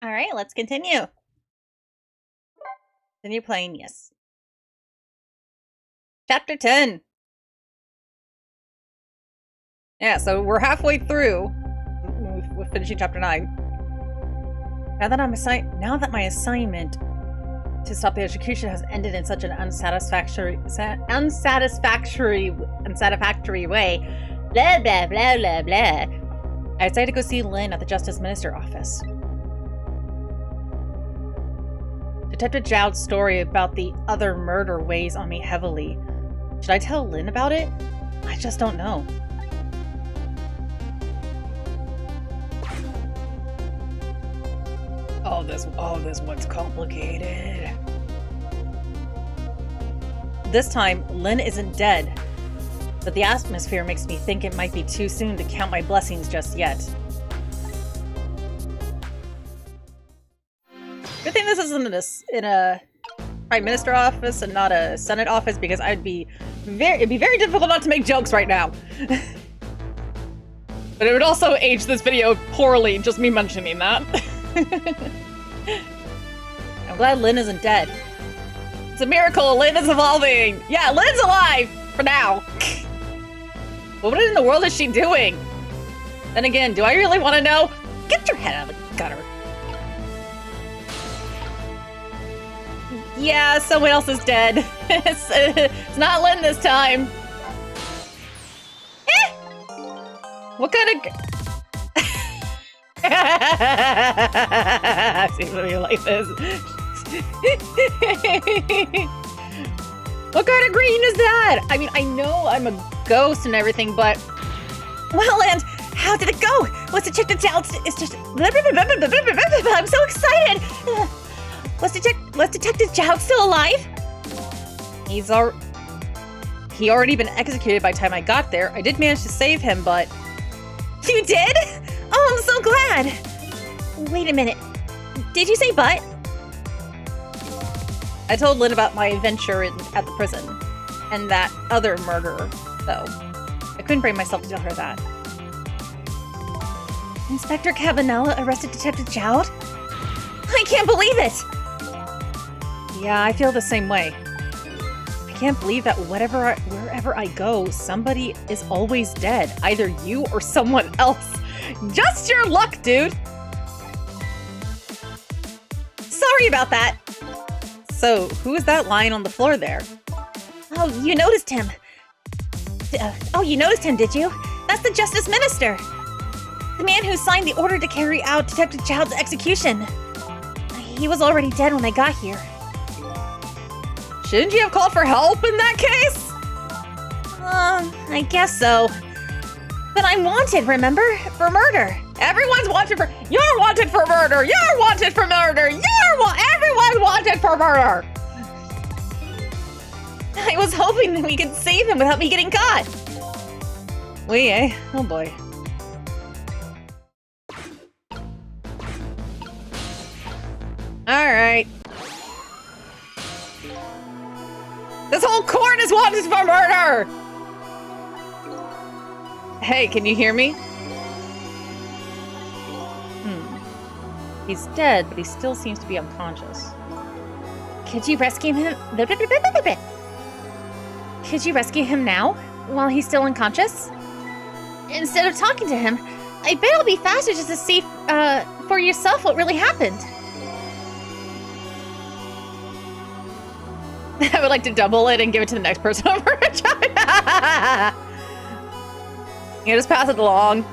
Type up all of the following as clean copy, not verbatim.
Alright, let's continue. Continue playing, yes. Chapter 10! Yeah, so we're halfway through. We're finishing chapter 9. Now that my assignment to stop the execution has ended in such an unsatisfactory way, blah blah blah blah blah, I decided to go see Lynn at the Justice Minister office. Detective Jowd's story about the other murder weighs on me heavily. Should I tell Lynn about it? I just don't know. All this one's complicated. This time, Lynn isn't dead, but the atmosphere makes me think it might be too soon to count my blessings just yet. Good thing this isn't in a Prime Minister office and not a Senate office, because it'd be very difficult not to make jokes right now. But it would also age this video poorly, just me mentioning that. I'm glad Lynn isn't dead. It's a miracle Lynn is evolving! Yeah, Lynn's alive! For now! But what in the world is she doing? Then again, do I really want to know? Get your head out of the gutter. Yeah, someone else is dead. It's not Lynn this time. Eh! What kind of... I see something like this. What kind of green is that? I mean, I know I'm a ghost and everything, but... Well, and how did it go? Let's check the doubts. It's just... I'm so excited! Was Detective Jowd still alive? He already been executed by the time I got there. I did manage to save him, but... You did? Oh, I'm so glad! Wait a minute. Did you say but? I told Lynn about my adventure at the prison. And that other murderer, though. I couldn't bring myself to tell her that. Inspector Cabanella arrested Detective Jowd? I can't believe it! Yeah, I feel the same way. I can't believe that wherever I go, somebody is always dead. Either you or someone else. Just your luck, dude! Sorry about that! So, who is that lying on the floor there? Oh, you noticed him. You noticed him, did you? That's the Justice Minister! The man who signed the order to carry out Detective Jowd's execution. He was already dead when I got here. Shouldn't you have called for help in that case? I guess so. But I'm wanted, remember? For murder. Everyone's wanted for- You're wanted for murder! You're wanted for murder! Everyone's wanted for murder! I was hoping that we could save him without me getting caught. We, eh? Oh boy. Alright. This whole court is wanted for murder! Hey, can you hear me? He's dead, but he still seems to be unconscious. Could you rescue him? Could you rescue him now, while he's still unconscious? Instead of talking to him, I bet it'll be faster just to see for yourself what really happened. I would like to double it and give it to the next person over a try. Yeah, just pass it along.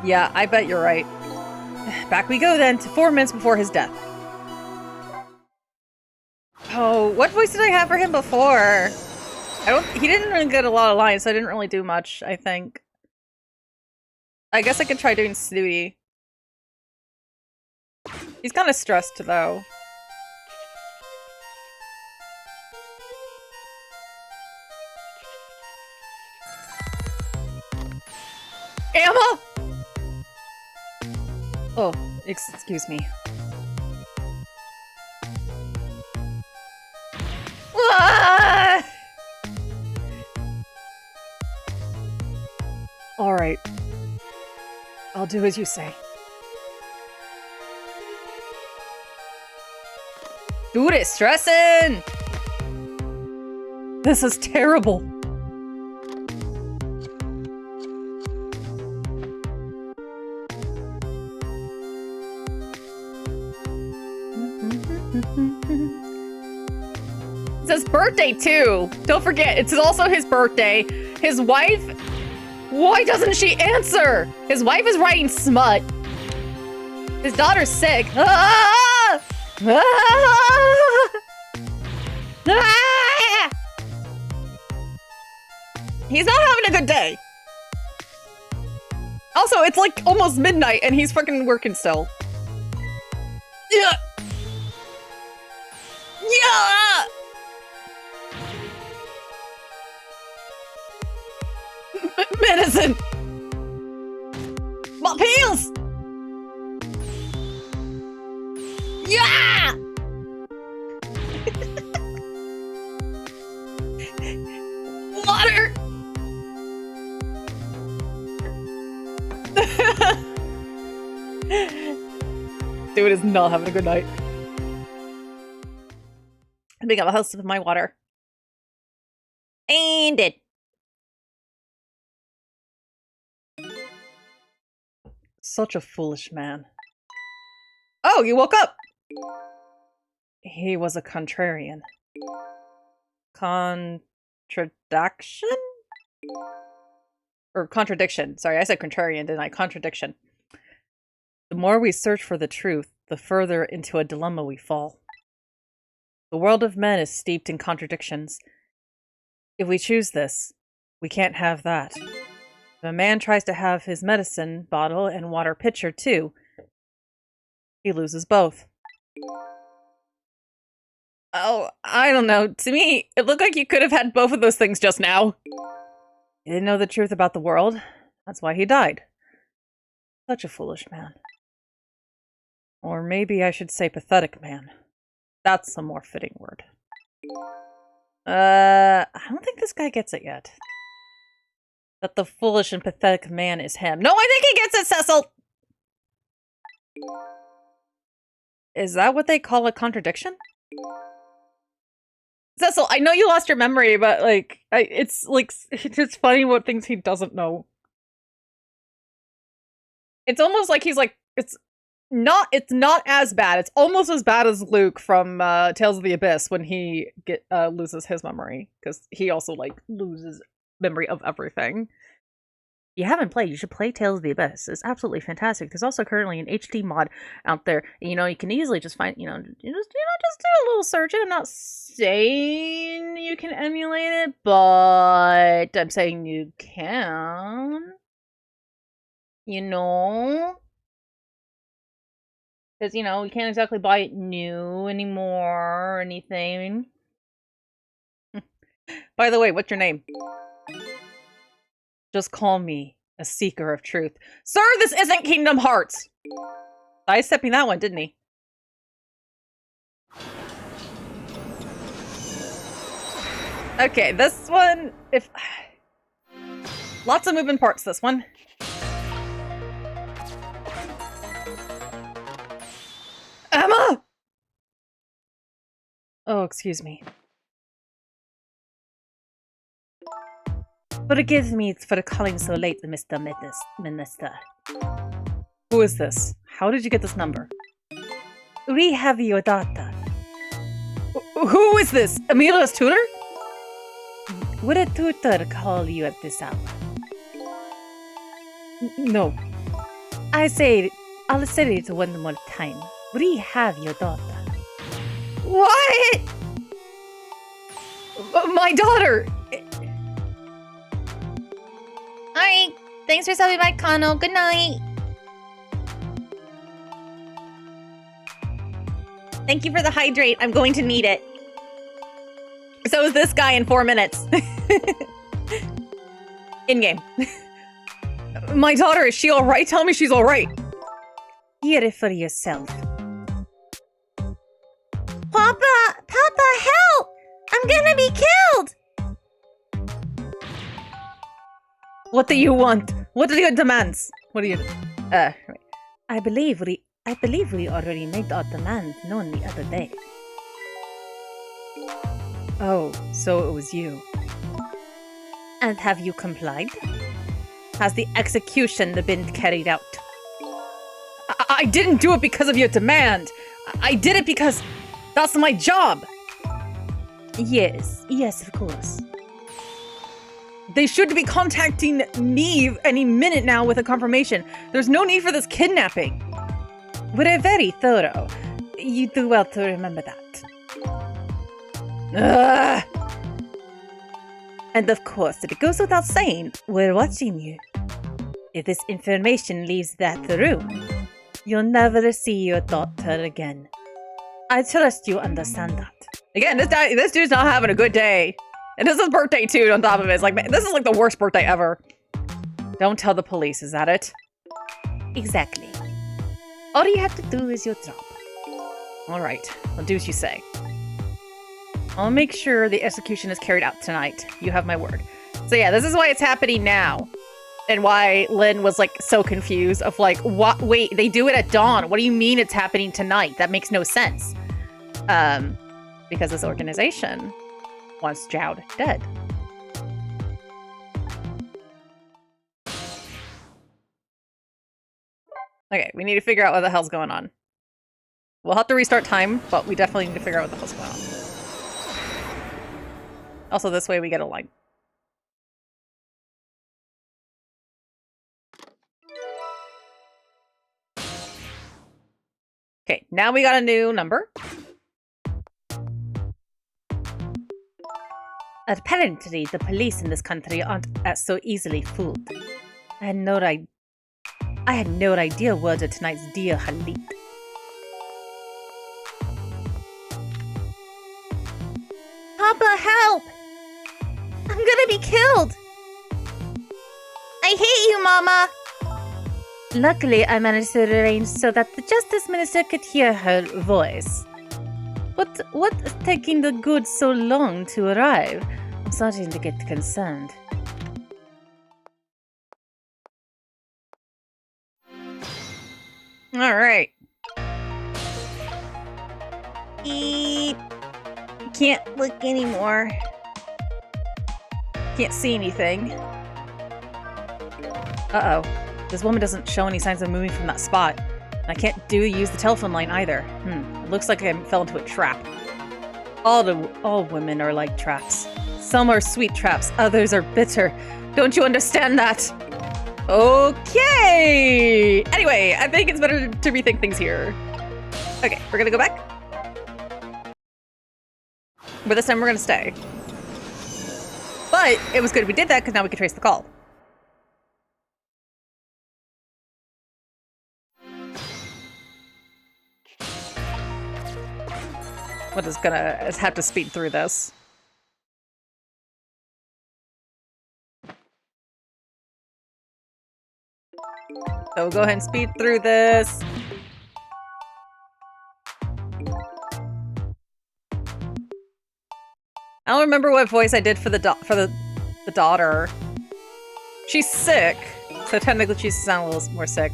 Yeah, I bet you're right. Back we go then to 4 minutes before his death. Oh, what voice did I have for him before? He didn't really get a lot of lines, so I didn't really do much, I think. I guess I could try doing Snooty. He's kind of stressed, though. Emma! Oh, excuse me. Ah! All right. I'll do as you say. Dude, it's stressing! This is terrible. It's his birthday too. Don't forget, it's also his birthday. His wife, why doesn't she answer? His wife is writing smut. His daughter's sick. Ah! Ah! Ah! He's not having a good day. Also, it's like almost midnight and he's fucking working still. Yeah. Yeah. Medicine. My pills. Yeah. Water. Dude is not having a good night. I think I'll house with my water. And it. Such a foolish man. Oh, you woke up! He was a contrarian. Contradiction? Or contradiction. Sorry, I said contrarian, didn't I? Contradiction. The more we search for the truth, the further into a dilemma we fall. The world of men is steeped in contradictions. If we choose this, we can't have that. If a man tries to have his medicine bottle and water pitcher too, he loses both. Oh, I don't know. To me, it looked like you could have had both of those things just now. He didn't know the truth about the world. That's why he died. Such a foolish man. Or maybe I should say pathetic man. That's a more fitting word. I don't think this guy gets it yet. That the foolish and pathetic man is him. No, I think he gets it, Cecil! Is that what they call a contradiction? Cecil, I know you lost your memory, but like, it's funny what things he doesn't know. It's almost like he's like, it's not as bad. It's almost as bad as Luke from Tales of the Abyss when he loses his memory, because he also like loses memory of everything. You haven't played, you should play Tales of the Abyss. It's absolutely fantastic. There's also currently an HD mod out there. You know, you can easily just find, just do a little search. I'm not saying you can emulate it, but I'm saying you can. You know? Because, you can't exactly buy it new anymore or anything. By the way, what's your name? Just call me a seeker of truth. Sir, this isn't Kingdom Hearts! Sidestepping that one, didn't he? Okay, this one, lots of moving parts, this one. Emma! Oh, excuse me. Forgive me for calling so late, Mr. Minister. Who is this? How did you get this number? We have your daughter. Who is this? Amelia's tutor? Would a tutor call you at this hour? No. I'll say it one more time. We have your daughter. What? My daughter! Alright, thanks for stopping by, Kano. Good night. Thank you for the hydrate. I'm going to need it. So is this guy in 4 minutes. In-game. My daughter, is she alright? Tell me she's alright. Hear it for yourself. Papa! Papa, help! I'm gonna be killed! What do you want? What are your demands? What are you... I believe we already made our demand known the other day. Oh, so it was you. And have you complied? Has the execution been carried out? I didn't do it because of your demand! I did it because that's my job! Yes, of course. They should be contacting me any minute now with a confirmation. There's no need for this kidnapping. We're very thorough. You do well to remember that. Ugh. And of course, it goes without saying, we're watching you. If this information leaves that room, you'll never see your daughter again. I trust you understand that. Again, this dude's not having a good day. And this is his birthday too, on top of it. It's like, man, this is like the worst birthday ever. Don't tell the police, is that it? Exactly. All you have to do is your job. Alright, I'll do as you say. I'll make sure the execution is carried out tonight. You have my word. So yeah, this is why it's happening now. And why Lynn was like so confused of like, what? Wait, they do it at dawn. What do you mean it's happening tonight? That makes no sense. Because this organization wants Jowd dead. Okay, we need to figure out what the hell's going on. We'll have to restart time, but we definitely need to figure out what the hell's going on. Also, this way we get a line. Okay, now we got a new number. Apparently, the police in this country aren't so easily fooled. I had no idea where tonight's deal had leaked. Papa, help! I'm gonna be killed! I hate you, Mama! Luckily, I managed to arrange so that the Justice Minister could hear her voice. But what's taking the goods so long to arrive? I'm starting to get concerned. Alright. Can't look anymore. Can't see anything. Uh-oh. This woman doesn't show any signs of moving from that spot. And I can't use the telephone line either. It looks like I fell into a trap. All women are like traps. Some are sweet traps, others are bitter. Don't you understand that? Okay! Anyway, I think it's better to rethink things here. Okay, we're gonna go back. But this time we're gonna stay. But it was good we did that because now we can trace the call. We're just gonna have to speed through this. So we'll go ahead and speed through this. I don't remember what voice I did for the daughter. She's sick, so technically she sounds a little more sick.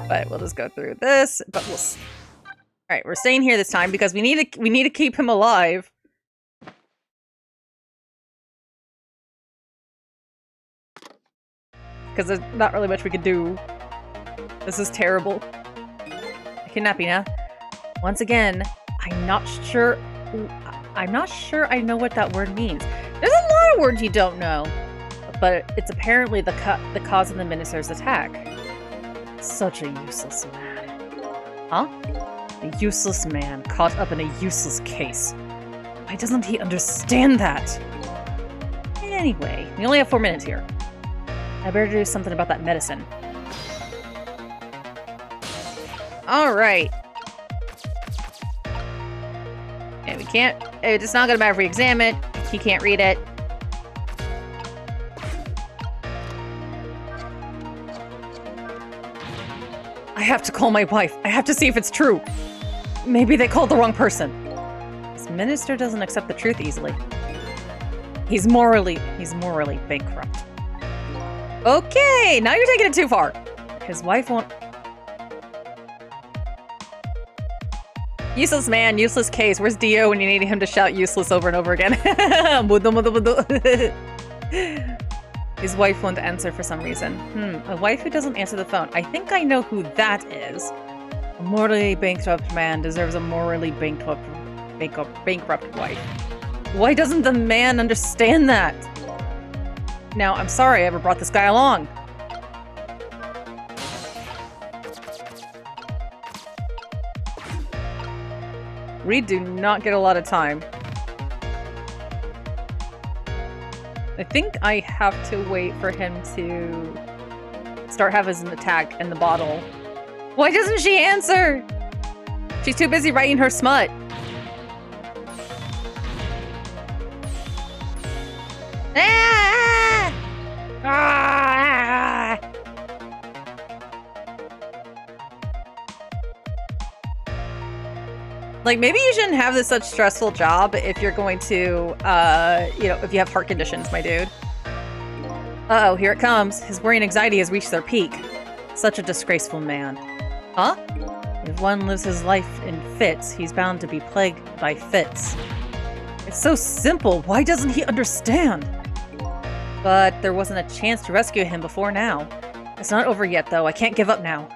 But we'll just go through this. But we'll. All right, we're staying here this time because we need to keep him alive. Because there's not really much we can do. This is terrible. Kidnapping, huh? Once again, I'm not sure I know what that word means. There's a lot of words you don't know. But it's apparently the cause of the minister's attack. Such a useless man. Huh? A useless man caught up in a useless case. Why doesn't he understand that? Anyway, we only have 4 minutes here. I better do something about that medicine. Alright. And we can't... It's not gonna matter if we examine it. He can't read it. I have to call my wife. I have to see if it's true. Maybe they called the wrong person. This minister doesn't accept the truth easily. He's morally bankrupt. Okay, now you're taking it too far. His wife won't... Useless man, useless case. Where's Dio when you need him to shout useless over and over again? His wife won't answer for some reason. A wife who doesn't answer the phone. I think I know who that is. A morally bankrupt man deserves a morally bankrupt wife. Why doesn't the man understand that? Now, I'm sorry I ever brought this guy along. We do not get a lot of time. I think I have to wait for him to start having an attack in the bottle. Why doesn't she answer? She's too busy writing her smut. Ah! Ah! Like, maybe you shouldn't have this such stressful job if you're going to, you know, if you have heart conditions, my dude. Uh-oh, here it comes. His worry and anxiety has reached their peak. Such a disgraceful man. Huh? If one lives his life in fits, he's bound to be plagued by fits. It's so simple. Why doesn't he understand? But there wasn't a chance to rescue him before now. It's not over yet, though. I can't give up now.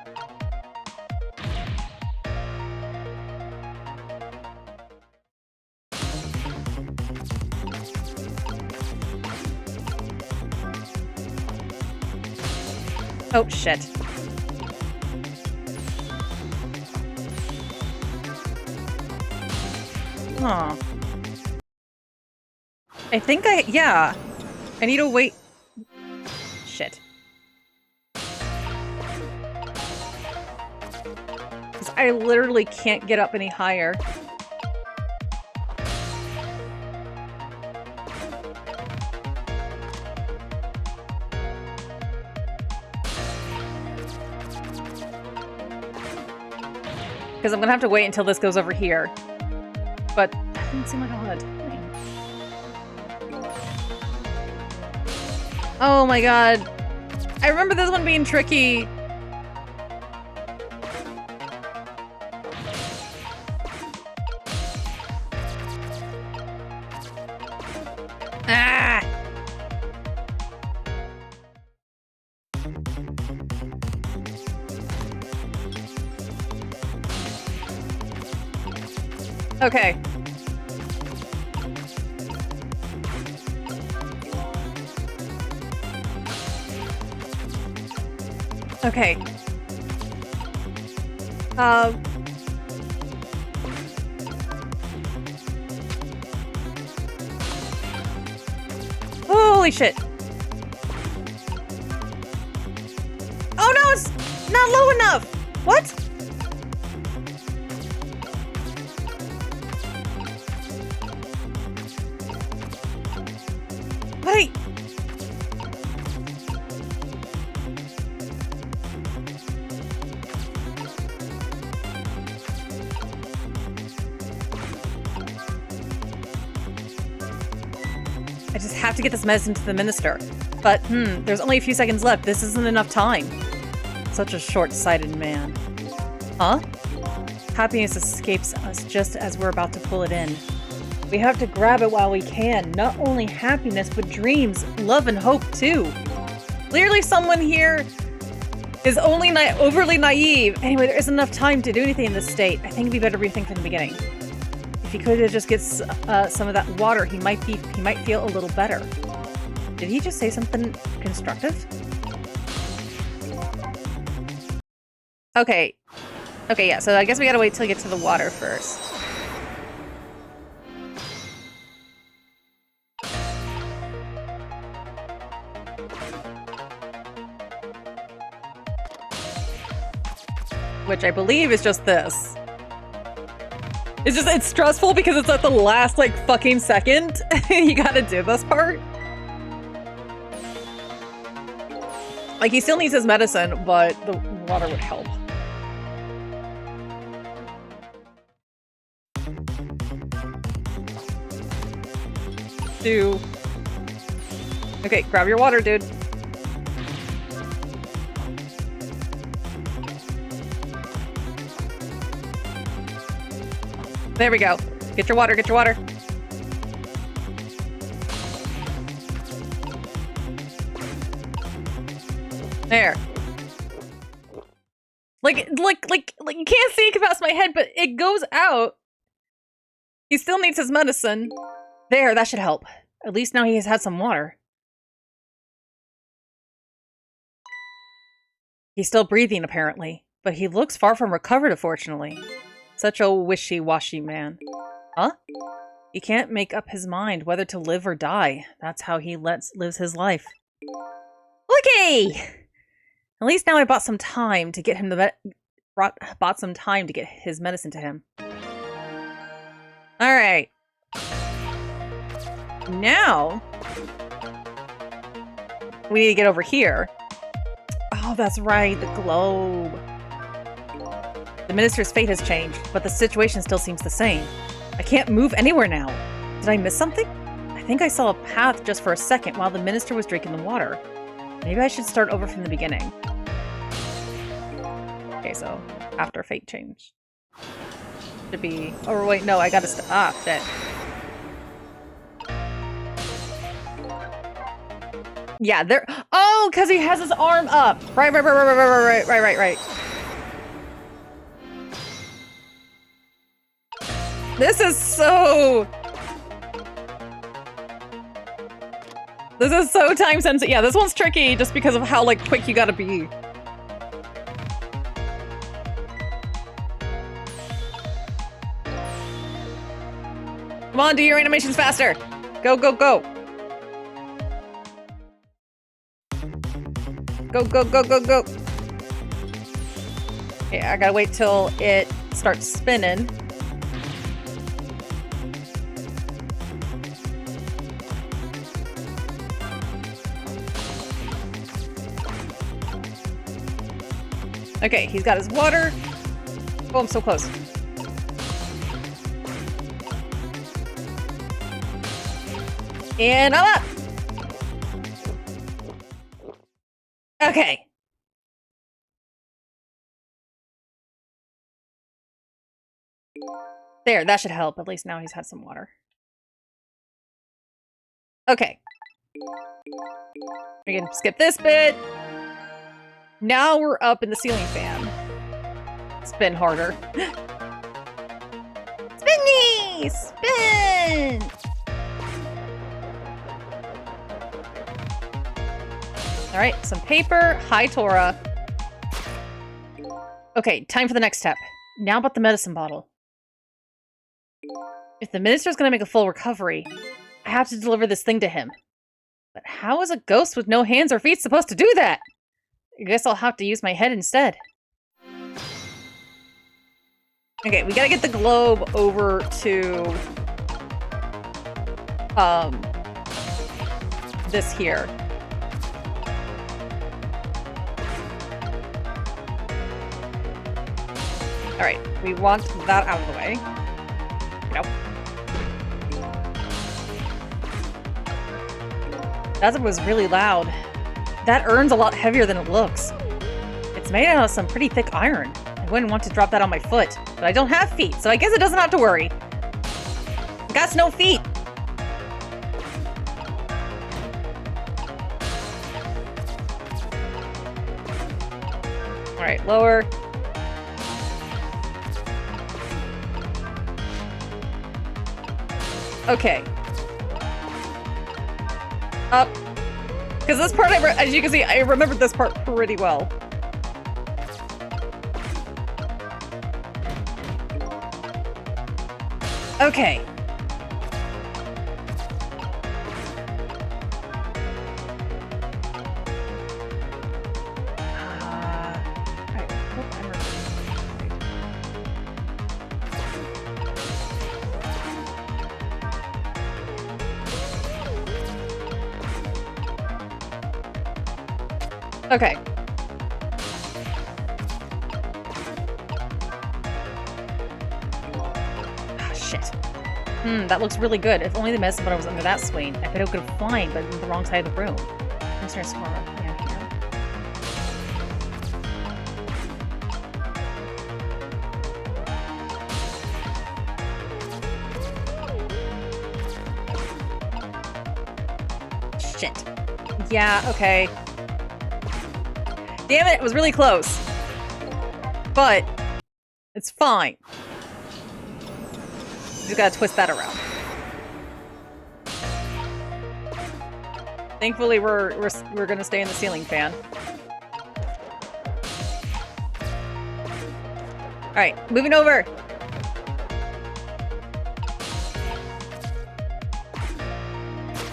Oh, shit. Huh. I think yeah. I need to wait. Shit. Because I literally can't get up any higher. Because I'm gonna have to wait until this goes over here. But that didn't seem like a lot of time. Oh my god. I remember this one being tricky. Ah! Okay. Okay. Holy shit. Oh no, it's not low enough. What? Wait. I just have to get this medicine to the minister. But, there's only a few seconds left. This isn't enough time. Such a short-sighted man. Huh? Happiness escapes us just as we're about to pull it in. We have to grab it while we can. Not only happiness, but dreams, love, and hope, too. Clearly someone here is only overly naive. Anyway, there isn't enough time to do anything in this state. I think it'd be better to rethink from the beginning. If he could just get some of that water, he might feel a little better. Did he just say something constructive? Okay. Okay, yeah, so I guess we gotta wait till we get to the water first. Which I believe is just this. It's stressful because it's at the last, like, fucking second. You gotta do this part. Like, he still needs his medicine, but the water would help. Okay, grab your water, dude. There we go. Get your water, get your water. There. Like, you can't see it past my head, but it goes out. He still needs his medicine. There, that should help. At least now he has had some water. He's still breathing, apparently, but he looks far from recovered, unfortunately. Such a wishy-washy man. Huh? He can't make up his mind whether to live or die. That's how he lives his life. Okay! At least now I bought some time to get him bought some time to get his medicine to him. Alright. Now we need to get over here. Oh, that's right, the globe. The minister's fate has changed, but the situation still seems the same. I can't move anywhere now. Did I miss something? I think I saw a path just for a second while the minister was drinking the water. Maybe I should start over from the beginning. Okay, so after fate change. Should be... Oh, wait, no, I gotta stop. Shit. Yeah, there... Oh, because he has his arm up! Right. This is so... This is so time sensitive. Yeah, this one's tricky just because of how, like, quick you gotta be. Come on, do your animations faster! Go, go, go! Go, go, go, go, go! Okay, I gotta wait till it starts spinning. Okay, he's got his water. Oh, I'm so close. And I'm up! Okay. There, that should help. At least now he's had some water. Okay. We can skip this bit. Now we're up in the ceiling fan. Spin harder. Spinny! Spin! Alright, some paper. Hi, Tora. Okay, time for the next step. Now about the medicine bottle. If the minister's gonna make a full recovery, I have to deliver this thing to him. But how is a ghost with no hands or feet supposed to do that? I guess I'll have to use my head instead. Okay, we gotta get the globe over to... this here. Alright, we want that out of the way. Nope. That was really loud. That urn's a lot heavier than it looks. It's made out of some pretty thick iron. I wouldn't want to drop that on my foot, but I don't have feet, so I guess it doesn't have to worry. Got no feet! Alright, lower. Okay. Up. Because this part, as you can see, I remembered this part pretty well. Okay. Alright, hope I'm okay. Ah, shit. That looks really good. If only the medicine bottle was under that swing. I bet it could fly, but in the wrong side of the room. I'm starting to score down here. shit. Yeah, okay. Damn it, it was really close. But it's fine. Just gotta twist that around. Thankfully, we're gonna stay in the ceiling fan. All right, moving over.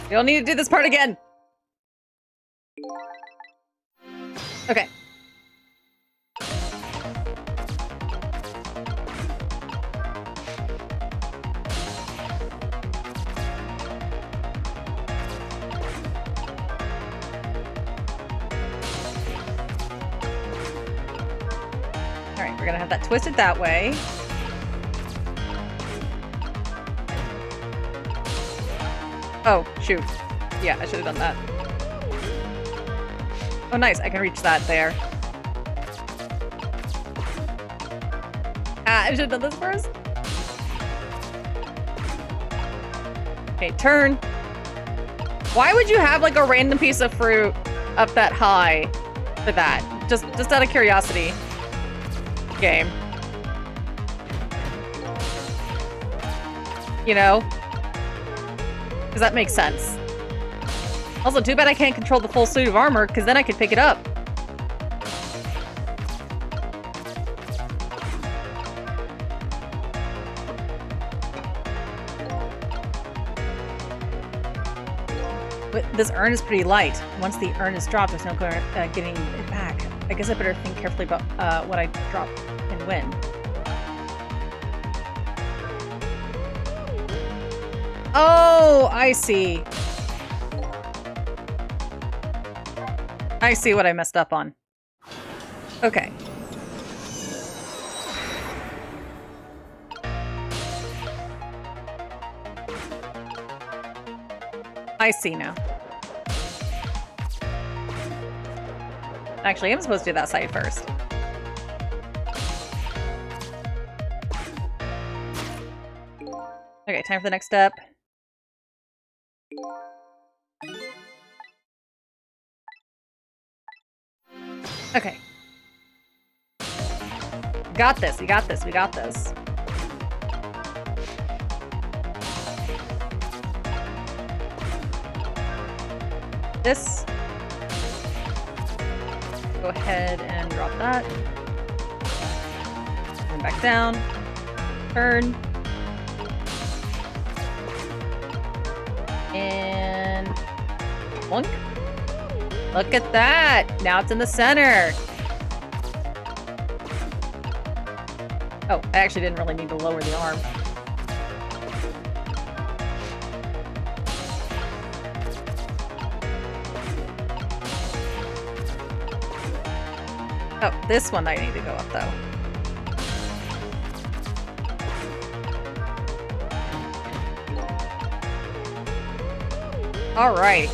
You don't need to do this part again. Okay. Alright, we're gonna have that twisted that way. Oh, shoot. Yeah, I should have done that. Oh, nice. I can reach that there. Ah, I should have done this first. Okay, turn. Why would you have, like, a random piece of fruit up that high for that? Just out of curiosity. Game. You know? Because that makes sense. Also, too bad I can't control the full suit of armor, because then I could pick it up. But this urn is pretty light. Once the urn is dropped, there's no getting it back. I guess I better think carefully about what I drop and when. Oh, I see. I see what I messed up on. Okay. I see now. Actually, I'm supposed to do that side first. Okay, time for the next step. Okay. Got this, we got this, we got this. This. Go ahead and drop that. Turn back down. Turn. And plunk. Look at that! Now it's in the center! Oh, I actually didn't really need to lower the arm. Oh, this one I need to go up, though. All right.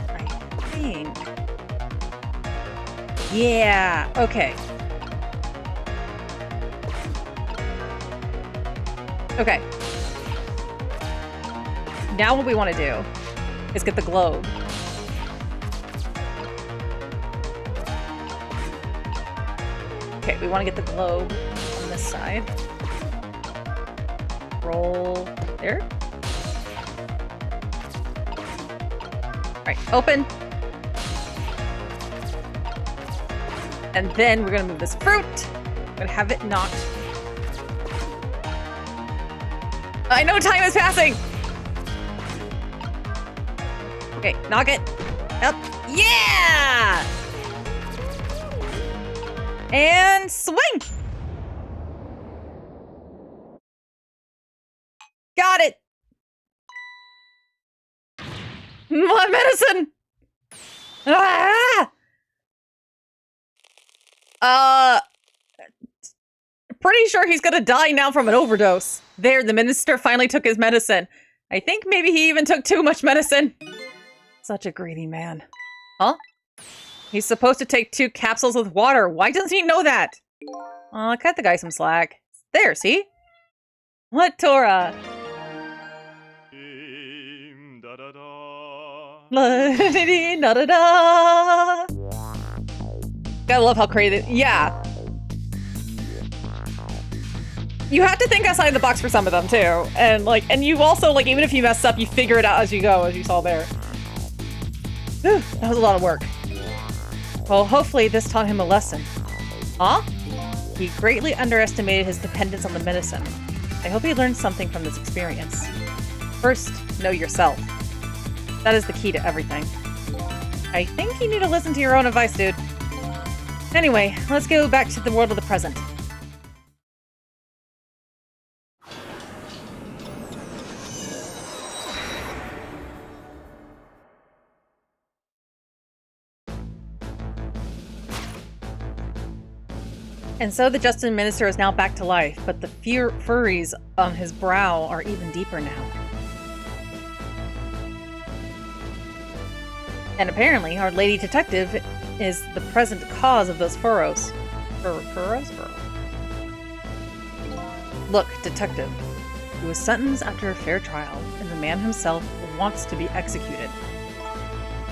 I think. Yeah, okay. Okay. Now what we want to do is get the globe. Okay, we want to get the globe on this side. Roll there. Alright, open. And then we're gonna move this fruit. I'm gonna have it knocked. I know time is passing! Okay, knock it. Up. Yeah! And swing! Got it! My medicine! Ah! Pretty sure he's gonna die now from an overdose. There, the minister finally took his medicine. I think maybe he even took too much medicine. Such a greedy man. Huh? He's supposed to take 2 capsules with water. Why doesn't he know that? Cut the guy some slack. There, see? What, Tora? La-da-dee-da-da-da. Gotta love how creative. Yeah. You have to think outside the box for some of them too. And like, and you also like, even if you mess up, you figure it out as you go, as you saw there. Whew, that was a lot of work. Well, hopefully this taught him a lesson. Huh? He greatly underestimated his dependence on the medicine. I hope he learned something from this experience. First, know yourself. That is the key to everything. I think you need to listen to your own advice, dude. Anyway, let's go back to the world of the present. And so the Justice Minister is now back to life, but the furries on his brow are even deeper now. And apparently, our lady detective is the present cause of those furrows. Furrows? Look, detective. He was sentenced after a fair trial, and the man himself wants to be executed.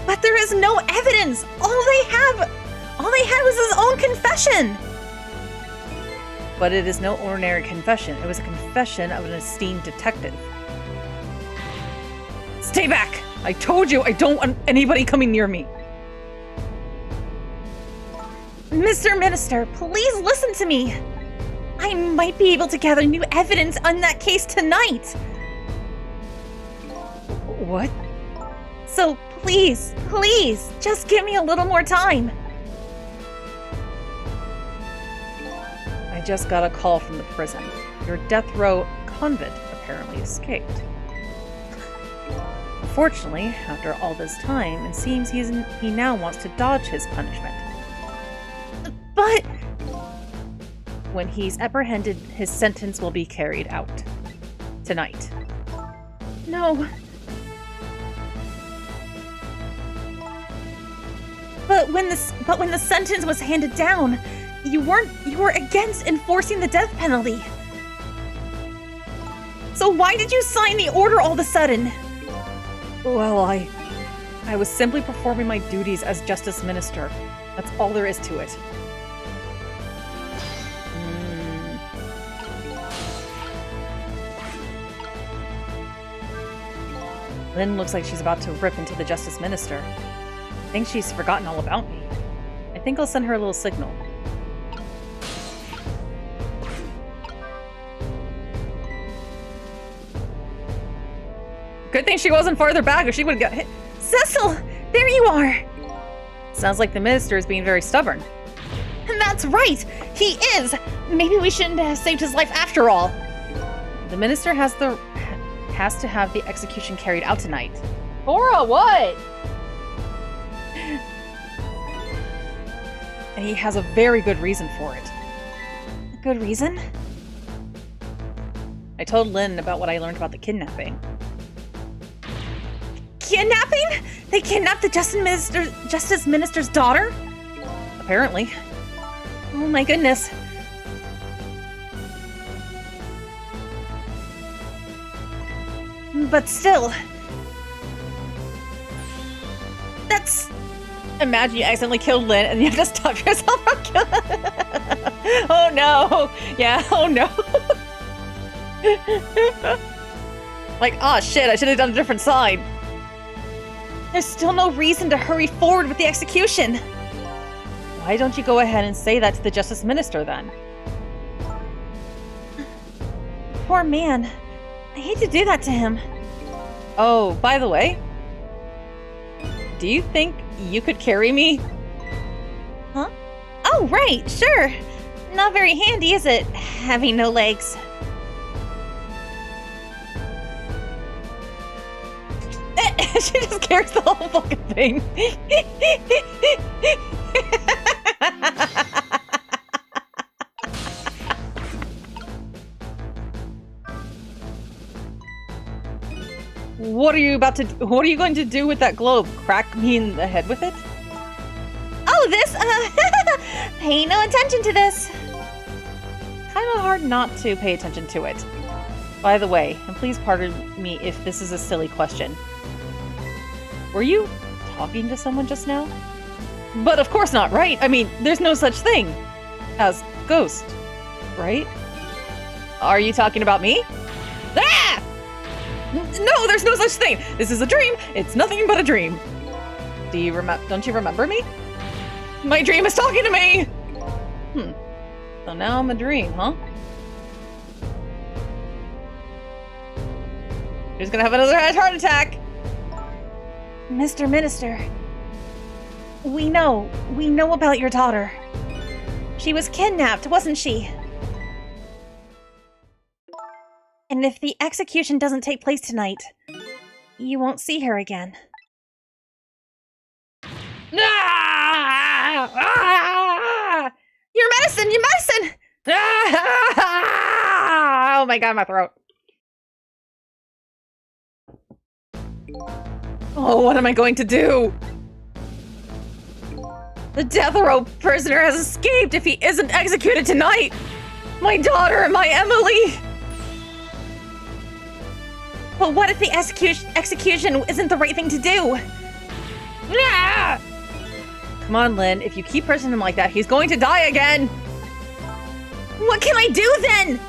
But there is no evidence! All they had was his own confession! But it is no ordinary confession. It was a confession of an esteemed detective. Stay back! I told you I don't want anybody coming near me. Mr. Minister, please listen to me. I might be able to gather new evidence on that case tonight. What? So please, just give me a little more time. I just got a call from the prison. Your death row convict apparently escaped. Unfortunately, after all this time, it seems he now wants to dodge his punishment. But when he's apprehended, his sentence will be carried out. Tonight. No. But when the sentence was handed down, you were against enforcing the death penalty. So why did you sign the order all of a sudden? Well, I was simply performing my duties as Justice Minister. That's all there is to it. Lynn looks like she's about to rip into the Justice Minister. I think she's forgotten all about me. I think I'll send her a little signal. Good thing she wasn't farther back or she would have got hit. Cecil! There you are! Sounds like the minister is being very stubborn. And that's right! He is! Maybe we shouldn't have saved his life after all. The minister has to have the execution carried out tonight. Cora, what? And he has a very good reason for it. A good reason? I told Lynn about what I learned about the kidnapping. Kidnapping? They kidnapped the Justice Minister's daughter? Apparently. Oh my goodness. But still. That's... Imagine you accidentally killed Lynn and you have to stop yourself from killing... Oh no! Yeah, oh no. Like, oh shit, I should have done a different side. There's still no reason to hurry forward with the execution. Why don't you go ahead and say that to the Justice Minister then? Poor man. I hate to do that to him. Oh, by the way, do you think you could carry me? Huh? Oh, right, sure. Not very handy, is it? Having no legs. She just carries the whole fucking thing. What are you going to do with that globe? Crack me in the head with it? Oh, this? Pay no attention to this. Kind of hard not to pay attention to it. By the way, and please pardon me if this is a silly question, were you talking to someone just now? But of course not, right? I mean, there's no such thing as ghost, right? Are you talking about me? Ah! No, there's no such thing. This is a dream. It's nothing but a dream. Don't you remember me? My dream is talking to me! So now I'm a dream, huh? Who's gonna have another heart attack? Mr. Minister, we know about your daughter. She was kidnapped, wasn't she? And if the execution doesn't take place tonight, you won't see her again. Ah! Ah! Your medicine! Your medicine! Ah! Oh my god, my throat. Oh, what am I going to do? The death row prisoner has escaped if he isn't executed tonight! My daughter and my Emily! But what if the execution isn't the right thing to do? Ah! Come on, Lynn. If you keep pressing him like that, he's going to die again! What can I do then?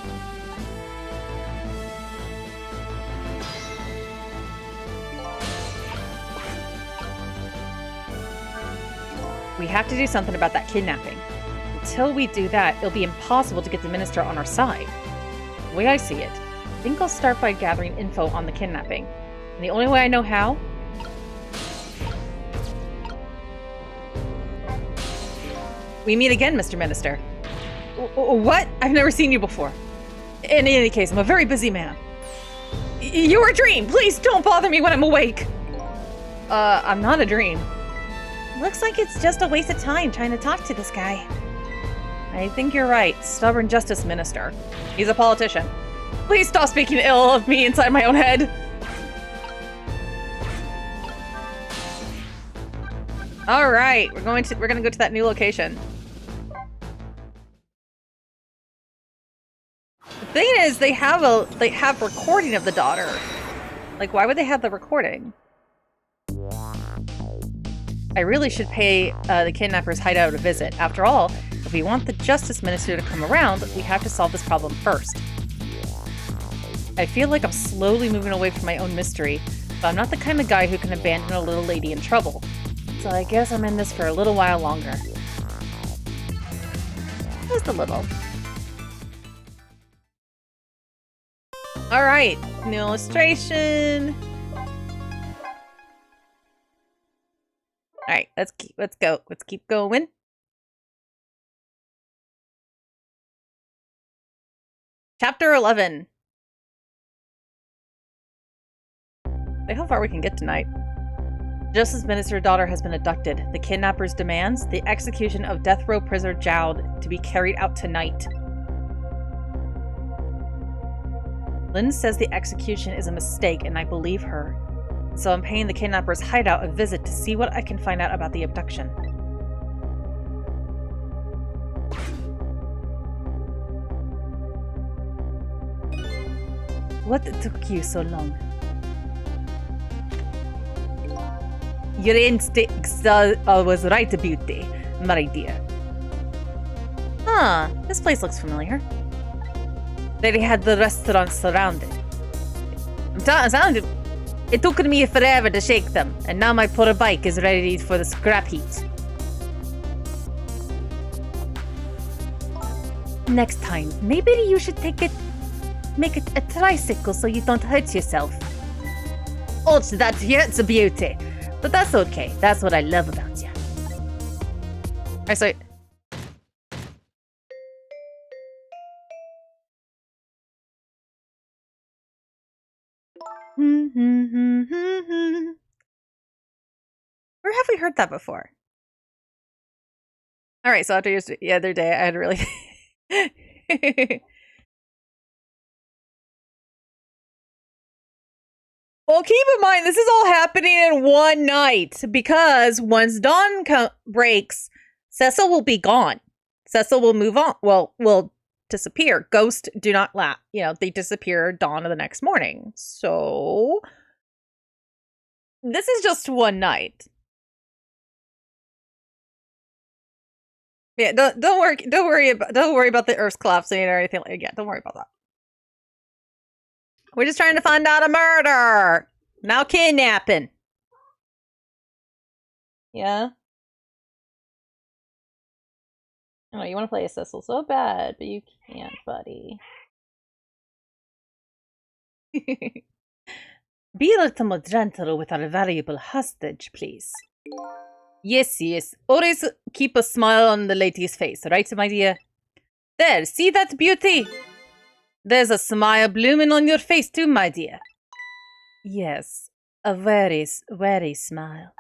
We have to do something about that kidnapping. Until we do that, it'll be impossible to get the minister on our side. The way I see it, I think I'll start by gathering info on the kidnapping. And the only way I know how... We meet again, Mr. Minister. What? I've never seen you before. In any case, I'm a very busy man. You're a dream! Please don't bother me when I'm awake! I'm not a dream. Looks like it's just a waste of time trying to talk to this guy. I think you're right. Stubborn Justice Minister. He's a politician. Please stop speaking ill of me inside my own head. All right, we're gonna go to that new location. The thing is, they have recording of the daughter. Like, why would they have the recording? I really should pay the kidnapper's hideout a visit. After all, if we want the Justice Minister to come around, we have to solve this problem first. I feel like I'm slowly moving away from my own mystery, but I'm not the kind of guy who can abandon a little lady in trouble. So I guess I'm in this for a little while longer. Just a little. Alright, new illustration. Alright, let's go. Let's keep going. Chapter 11. See how far we can get tonight. Justice Minister's daughter has been abducted. The kidnappers demands the execution of death row prisoner Jowd to be carried out tonight. Lynn says the execution is a mistake, and I believe her. So I'm paying the kidnapper's hideout a visit to see what I can find out about the abduction. What took you so long? Your instincts was right, Beauty, my dear. Huh, this place looks familiar. They had the restaurant surrounded. It took me forever to shake them, and now my poor bike is ready for the scrap heap. Next time, maybe you should make it a tricycle so you don't hurt yourself. Oh, that hurts, Beauty. But that's okay. That's what I love about you. Alright, so... Where have we heard that before? Alright, so after the other day, I had really... Well, keep in mind, this is all happening in one night, because once dawn breaks, Cecil will be gone. Cecil will move on. Well, disappear. Ghosts do not last. You know, they disappear dawn of the next morning. So this is just one night. Yeah, don't worry about the Earth's collapsing or anything like that. Yeah, don't worry about that. We're just trying to find out a murder. Now kidnapping. Yeah. Oh, you want to play a Cecil so bad, but you can't, buddy. Be a little more gentle with our valuable hostage, please. Yes, yes. Always keep a smile on the lady's face, right, my dear? There, see that beauty? There's a smile blooming on your face too, my dear. Yes, a very, very smile.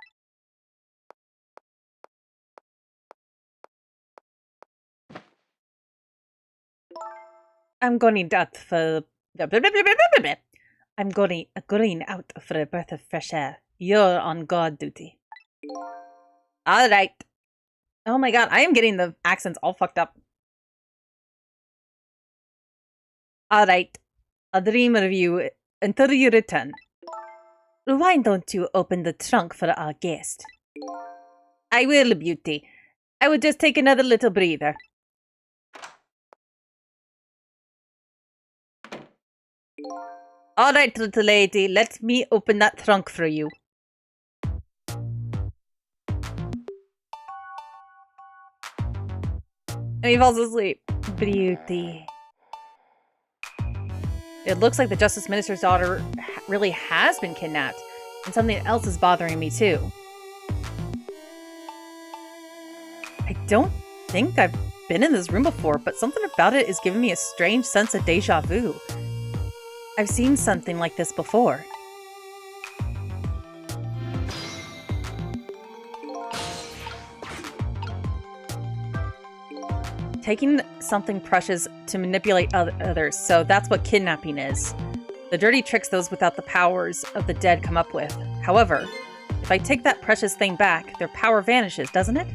I'm going out for... I'm going out for a breath of fresh air. You're on guard duty. All right. Oh my god, I am getting the accents all fucked up. All right. I'll dream of you until you return. Why don't you open the trunk for our guest? I will, beauty. I will just take another little breather. All right, little lady, let me open that trunk for you. And he falls asleep. Beauty. It looks like the Justice Minister's daughter really has been kidnapped, and something else is bothering me too. I don't think I've been in this room before, but something about it is giving me a strange sense of deja vu. I've seen something like this before. Taking something precious to manipulate others, so that's what kidnapping is. The dirty tricks those without the powers of the dead come up with. However, if I take that precious thing back, their power vanishes, doesn't it?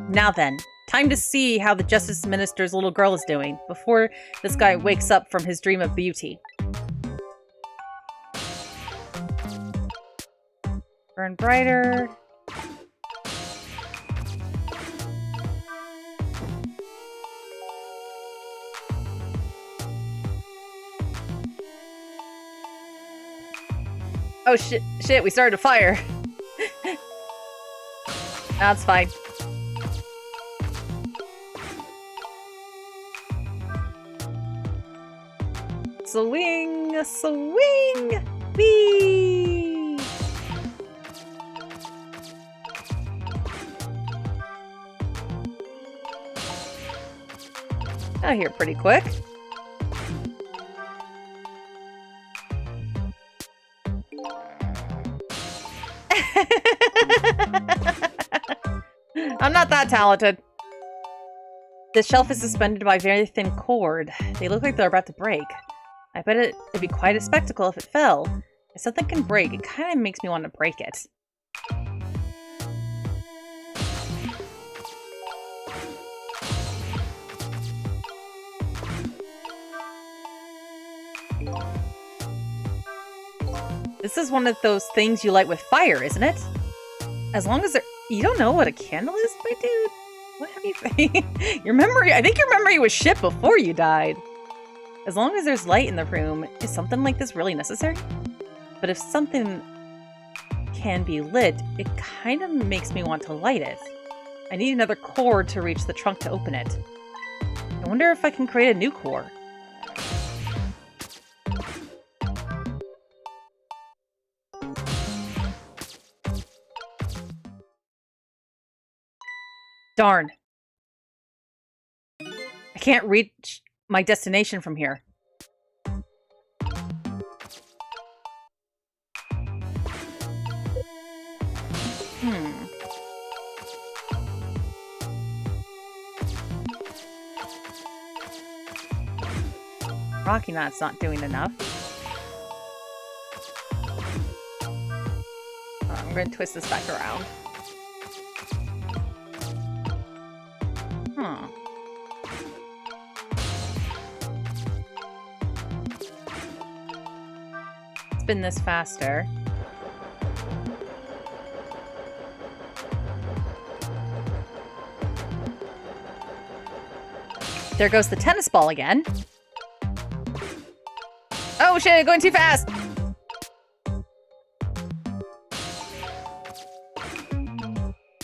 Now then, time to see how the Justice Minister's little girl is doing, before this guy wakes up from his dream of beauty. Burn brighter. Oh shit, we started a fire. That's fine. Swing, swing, whee! Got here pretty quick. I'm not that talented. This shelf is suspended by a very thin cord. They look like they're about to break. I bet it'd be quite a spectacle if it fell. If something can break, it kind of makes me want to break it. This is one of those things you light with fire, isn't it? As long as you don't know what a candle is, my dude? What have you... Your memory... I think your memory was shit before you died. As long as there's light in the room, is something like this really necessary? But if something can be lit, it kind of makes me want to light it. I need another cord to reach the trunk to open it. I wonder if I can create a new core. Darn. I can't reach my destination from here. Rocky Knot's not doing enough. I'm going to twist this back around. spin this faster. There goes the tennis ball again. Oh shit, going too fast!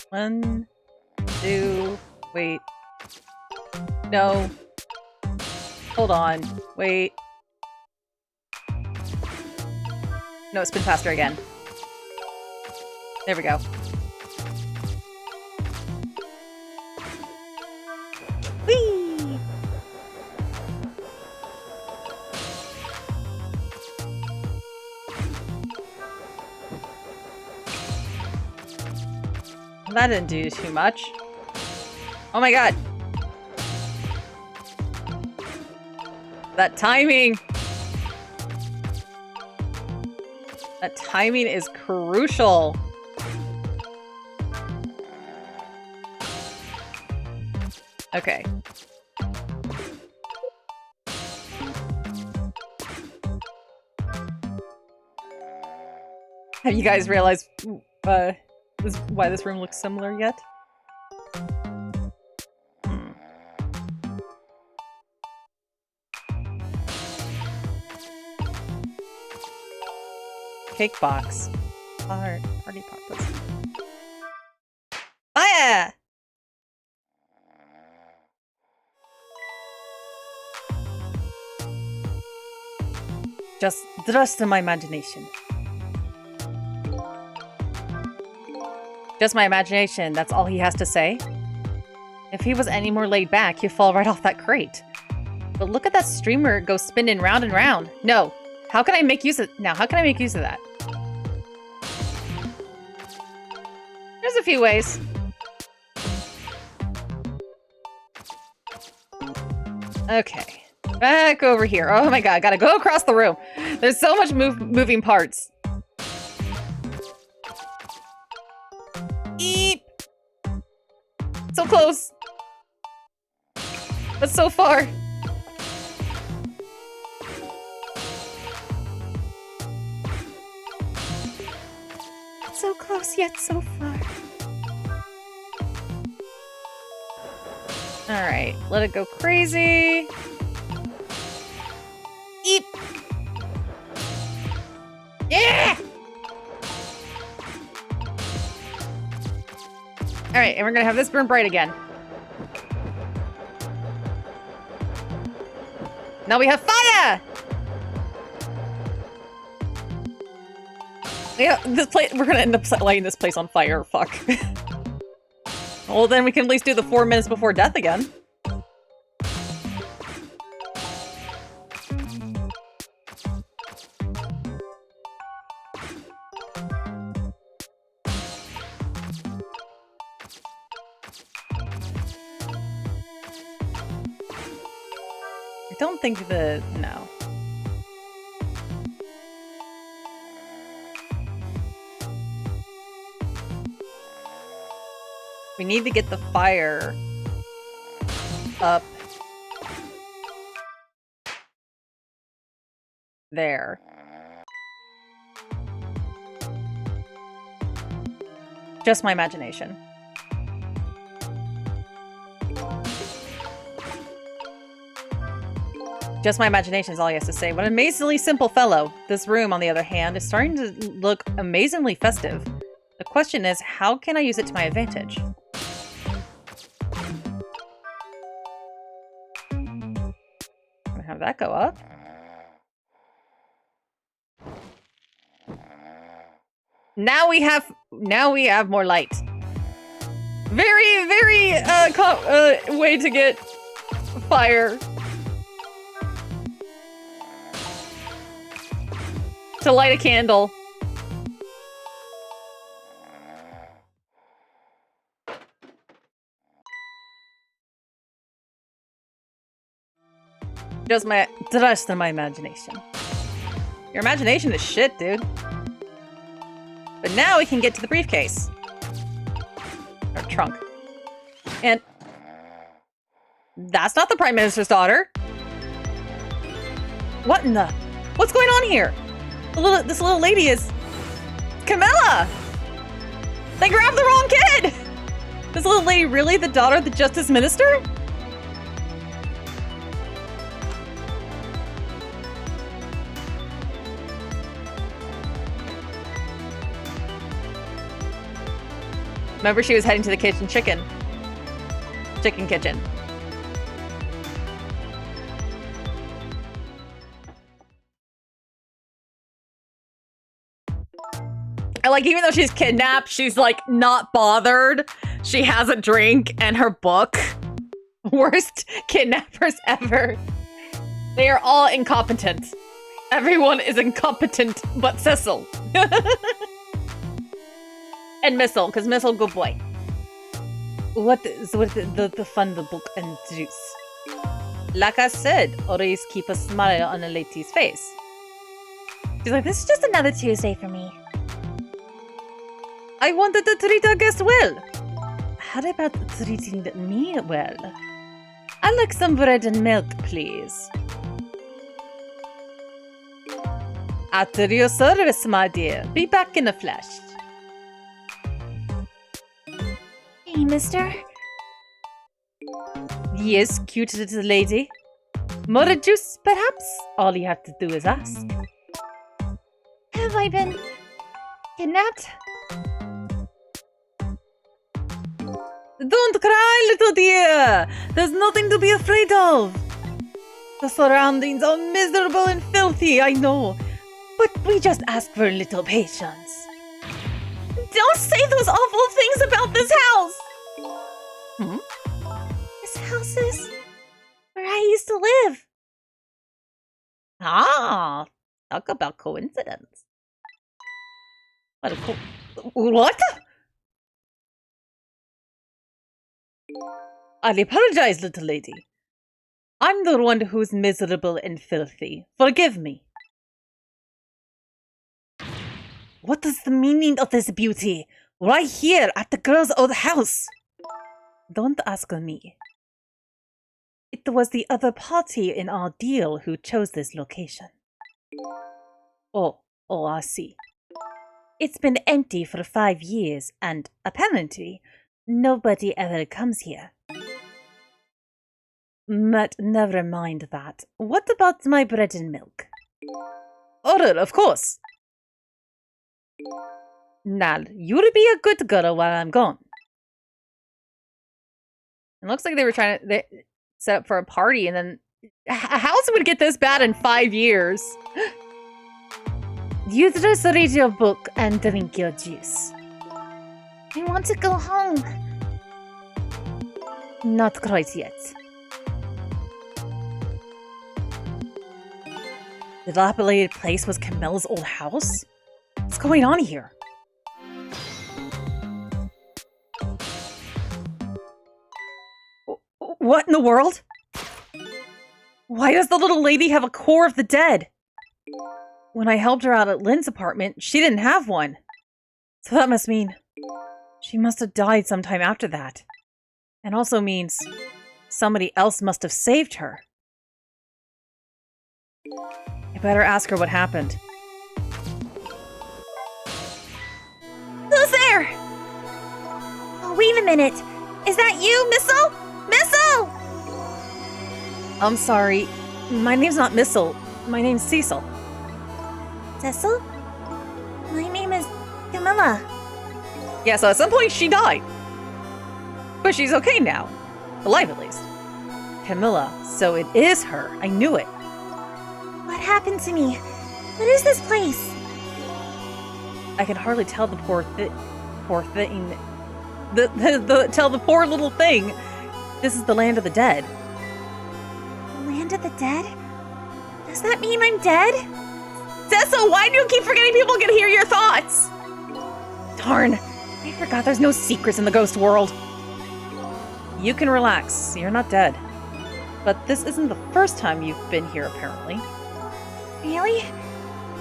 One, two, wait. No. Hold on, wait. No, spin faster again. There we go. Whee! That didn't do too much. Oh my god. That timing. That timing is crucial. Okay. Have you guys realized why this room looks similar yet? Cake box. Party poppers. Fire! Just trust in my imagination. Just my imagination, that's all he has to say? If he was any more laid back, he'd fall right off that crate. But look at that streamer go spinning round and round. No. How can I make use of now? How can I make use of that? There's a few ways. Okay. Back over here. Oh my god, gotta go across the room. There's so much moving parts. Eep! So close. But so far. So close yet so far. Alright, let it go crazy. Eep! Yeah! Alright, and we're gonna have this burn bright again. Now we have fire! Yeah, this place, we're gonna end up lighting this place on fire. Fuck. Well, then we can at least do the 4 minutes before death again. I don't think no. We need to get the fire up there. Just my imagination. Just my imagination is all he has to say. What an amazingly simple fellow. This room, on the other hand, is starting to look amazingly festive. The question is, how can I use it to my advantage? Have that go up. Now we have more light. Very, very way to get fire. To light a candle. Just my trust in my imagination. Your imagination is shit, dude. But now we can get to the briefcase. Or trunk. And that's not the Prime Minister's daughter. What in the? What's going on here? This little lady is Camilla! They grabbed the wrong kid! This little lady really the daughter of the Justice Minister? Remember, she was heading to the chicken kitchen. I like, even though she's kidnapped, she's like not bothered. She has a drink and her book. Worst kidnappers ever. They are all incompetent. Everyone is incompetent but Cecil. And Missile, because Missile, good boy. What the fun the book and juice? Like I said, always keep a smile on a lady's face. She's like, this is just another Tuesday for me. I wanted to treat our guest well. How about treating me well? I'd like some bread and milk, please. At your service, my dear. Be back in a flash. Hey, mister. Yes, cute little lady. More juice, perhaps? All you have to do is ask. Have I been kidnapped? Don't cry, little dear! There's nothing to be afraid of! The surroundings are miserable and filthy, I know. But we just ask for a little patience. Don't say those awful things about this house! This house is where I used to live. Ah, talk about coincidence. What? I apologize, little lady. I'm the one who's miserable and filthy. Forgive me. What is the meaning of this beauty? Right here at the girl's old house. Don't ask me. It was the other party in our deal who chose this location. Oh, I see. It's been empty for 5 years, and apparently, nobody ever comes here. But never mind that. What about my bread and milk? Order, of course. Now, you'll be a good girl while I'm gone. It looks like they were trying to set up for a party, and then a house would get this bad in 5 years. You just read your book and drink your juice. I want to go home. Not quite yet. The dilapidated place was Camilla's old house? What's going on here? What in the world? Why does the little lady have a core of the dead? When I helped her out at Lynn's apartment, she didn't have one. So that must mean she must have died sometime after that. And also means somebody else must have saved her. I better ask her what happened. Who's there? Oh, wait a minute. Is that you, Missile? Missile! I'm sorry. My name's not Missile. My name's Cecil. Cecil? My name is Camilla. Yeah, so at some point she died. But she's okay now. Alive, at least. Camilla, so it is her. I knew it. What happened to me? What is this place? I can hardly tell the poor thing. Tell the poor little thing. This is the land of the dead. The land of the dead? Does that mean I'm dead? Cecil, why do you keep forgetting people can hear your thoughts? Darn, I forgot there's no secrets in the ghost world. You can relax, you're not dead. But this isn't the first time you've been here, apparently. Really?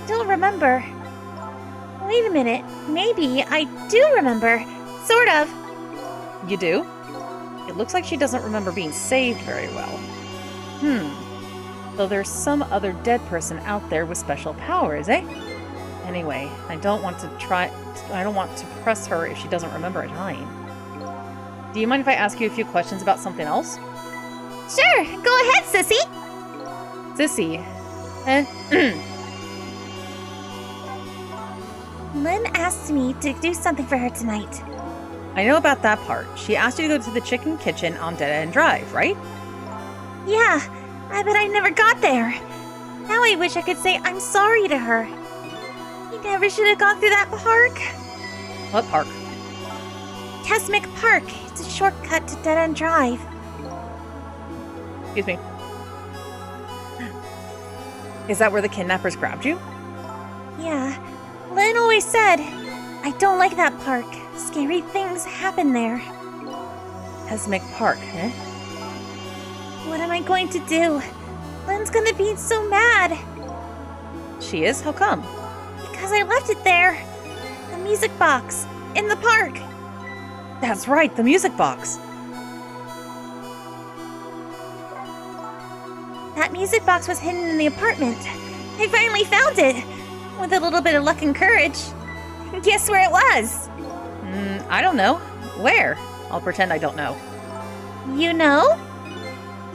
Don't remember. Wait a minute, maybe I do remember. Sort of. You do? It looks like she doesn't remember being saved very well. So there's some other dead person out there with special powers, eh? Anyway, I don't want to press her if she doesn't remember a time. Do you mind if I ask you a few questions about something else? Sure, go ahead, sissy. Sissy. Lynn asked me to do something for her tonight. I know about that part. She asked you to go to the chicken kitchen on Dead End Drive, right? Yeah, but I never got there. Now I wish I could say I'm sorry to her. We never should have gone through that park. What park? Kesmic Park. It's a shortcut to Dead End Drive. Excuse me. Is that where the kidnappers grabbed you? Yeah. Lynn always said, I don't like that park. Scary things happen there. Kesmic Park, eh? What am I going to do? Lynn's gonna be so mad. She is? How come? Because I left it there. The music box. In the park. That's right, the music box. That music box was hidden in the apartment. I finally found it. With a little bit of luck and courage. Guess where it was? I don't know. Where? I'll pretend I don't know. You know?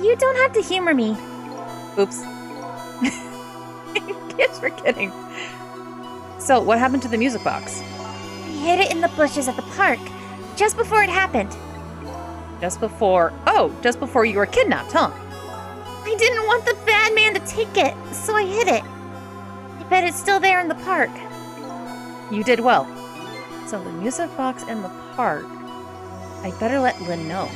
You don't have to humor me. Oops. Kids were kidding. So, what happened to the music box? We hid it in the bushes at the park, just before it happened. Just before you were kidnapped, huh? I didn't want the bad man to take it, so I hid it. I bet it's still there in the park. You did well. So the music box in the park. I better let Lynn know.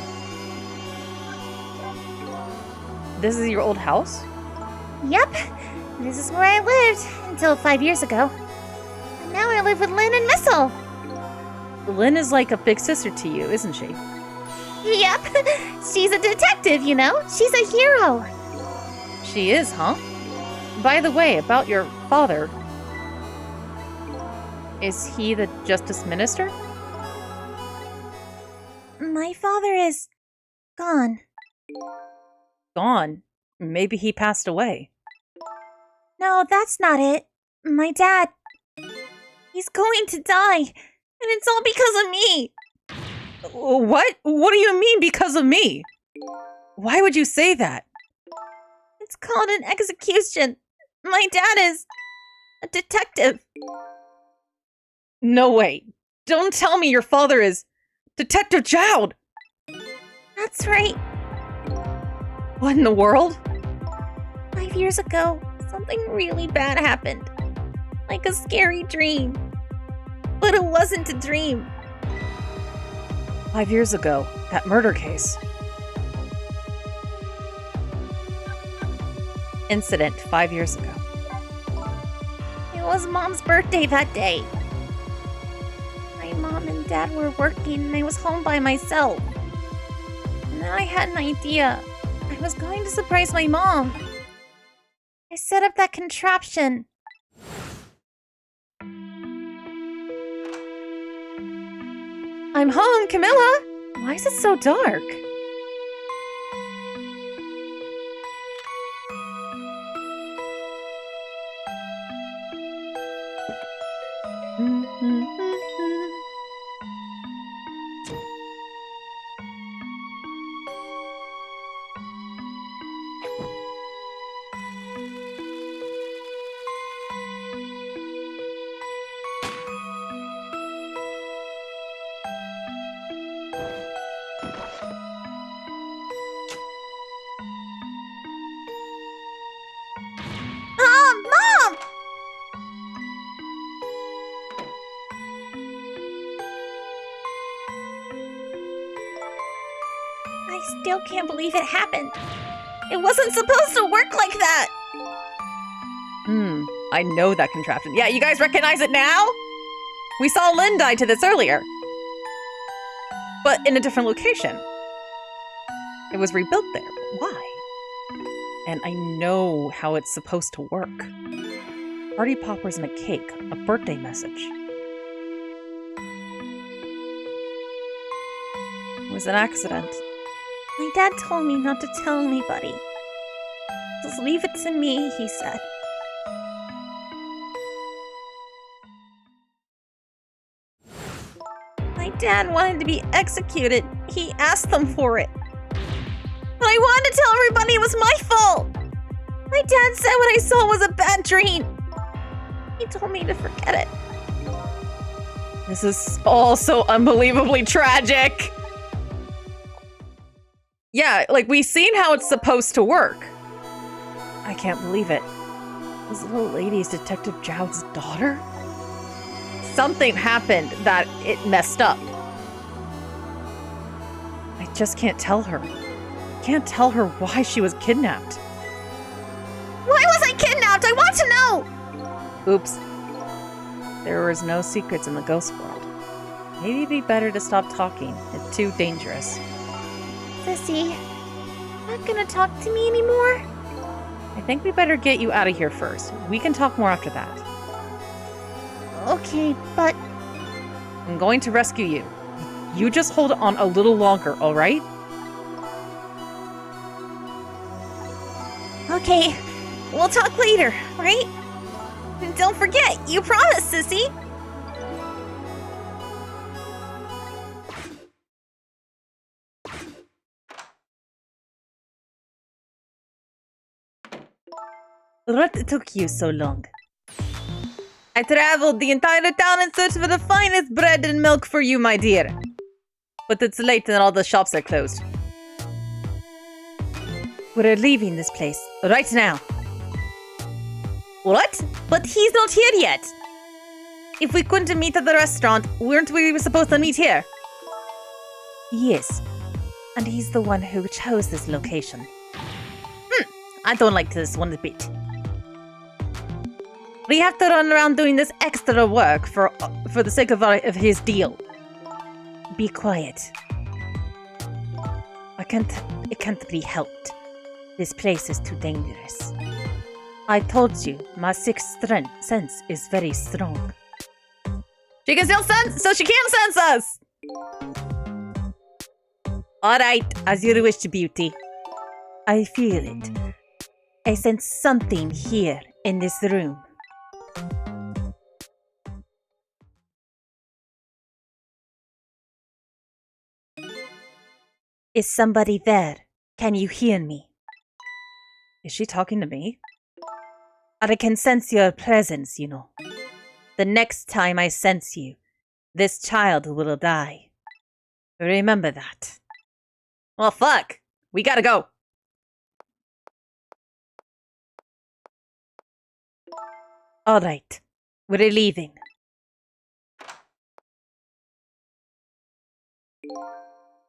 This is your old house? Yep. This is where I lived until 5 years ago. And now I live with Lynn and Missile. Lynn is like a big sister to you, isn't she? Yep. She's a detective, you know? She's a hero. She is, huh? By the way, about your father. Is he the Justice Minister? My father is gone. Gone? Maybe he passed away. No, that's not it. My dad. He's going to die. And it's all because of me. What? What do you mean because of me? Why would you say that? It's called an execution. My dad is a detective. No way. Don't tell me your father is Detective Child. That's right. What in the world? 5 years ago, something really bad happened. Like a scary dream. But it wasn't a dream. 5 years ago, that murder case. Incident 5 years ago. It was Mom's birthday that day. My mom and dad were working and I was home by myself. And then I had an idea. I was going to surprise my mom. I set up that contraption. I'm home, Camilla! Why is it so dark? Mom! I still can't believe it happened. It wasn't supposed to work like that. I know that contraption. Yeah, you guys recognize it now? We saw Lynn die to this earlier. But in a different location. It was rebuilt there. But why? And I know how it's supposed to work. Party poppers and a cake. A birthday message. It was an accident. My dad told me not to tell anybody. Just leave it to me, he said. dad wanted to be executed, he asked them for it. But I wanted to tell everybody it was my fault. My dad said what I saw was a bad dream. He told me to forget it. This is all so unbelievably tragic. Yeah, like, we've seen how it's supposed to work. I can't believe it. This little lady is Detective Jowd's daughter? Something happened that it messed up. I just can't tell her. Can't tell her why she was kidnapped. Why was I kidnapped? I want to know! Oops. There was no secrets in the ghost world. Maybe it'd be better to stop talking. It's too dangerous. Sissy, not gonna talk to me anymore? I think we better get you out of here first. We can talk more after that. Okay, but... I'm going to rescue you. You just hold on a little longer, alright? Okay, we'll talk later, right? And don't forget, you promised, Sissy! What took you so long? I traveled the entire town in search for the finest bread and milk for you, my dear. But it's late and all the shops are closed. We're leaving this place right now. What? But he's not here yet. If we couldn't meet at the restaurant, weren't we supposed to meet here? Yes. And he's the one who chose this location. I don't like this one bit. We have to run around doing this extra work for the sake of his deal. Be quiet. It can't be helped. This place is too dangerous. I told you, my sixth sense is very strong. She can still sense, so she can't sense us! Alright, as you wish, Beauty. I feel it. I sense something here in this room. Is somebody there? Can you hear me? Is she talking to me? I can sense your presence, you know. The next time I sense you, this child will die. Remember that. Well, fuck. We gotta go. Alright. We're leaving.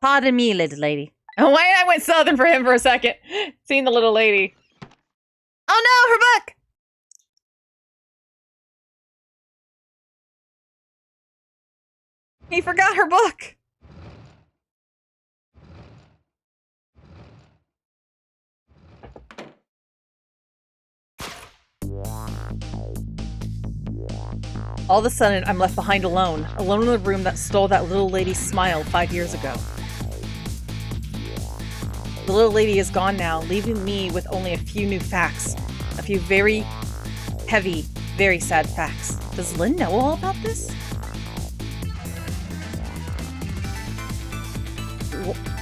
Pardon me, little lady. Oh, why I went southern for him for a second. Seeing the little lady. Oh no, her book! He forgot her book. All of a sudden, I'm left behind alone in the room that stole that little lady's smile 5 years ago. The little lady is gone now, leaving me with only a few new facts. A few very heavy, very sad facts. Does Lynn know all about this?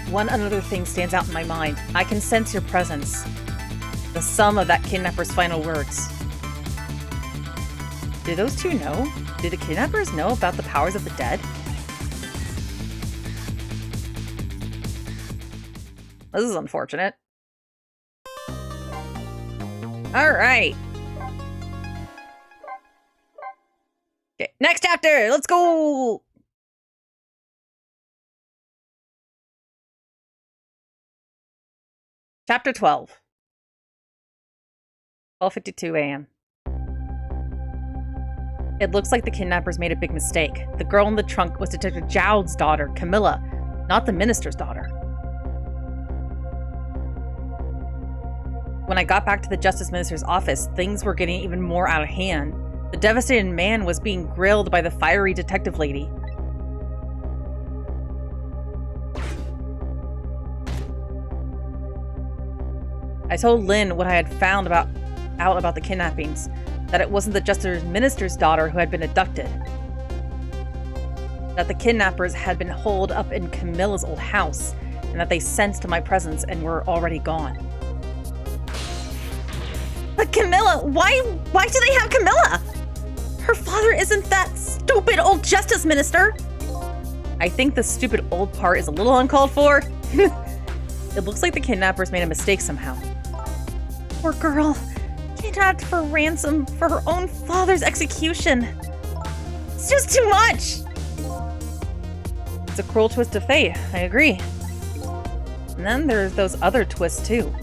One other thing stands out in my mind. I can sense your presence. The sum of that kidnapper's final words. Do those two know? Do the kidnappers know about the powers of the dead? This is unfortunate. Alright. Okay, next chapter! Let's go! Chapter 12. 12:52 a.m. It looks like the kidnappers made a big mistake. The girl in the trunk was Detective Jowd's daughter, Camilla, not the minister's daughter. When I got back to the Justice Minister's office, things were getting even more out of hand. The devastated man was being grilled by the fiery detective lady. I told Lynn what I had found out about the kidnappings, that it wasn't the Justice Minister's daughter who had been abducted. that the kidnappers had been holed up in Camilla's old house, and that they sensed my presence and were already gone. But Camilla, why do they have Camilla? Her father isn't that stupid old justice minister. I think the stupid old part is a little uncalled for. It looks like the kidnappers made a mistake somehow. Poor girl, kidnapped for ransom for her own father's execution. It's just too much. It's a cruel twist of fate, I agree. And then there's those other twists too.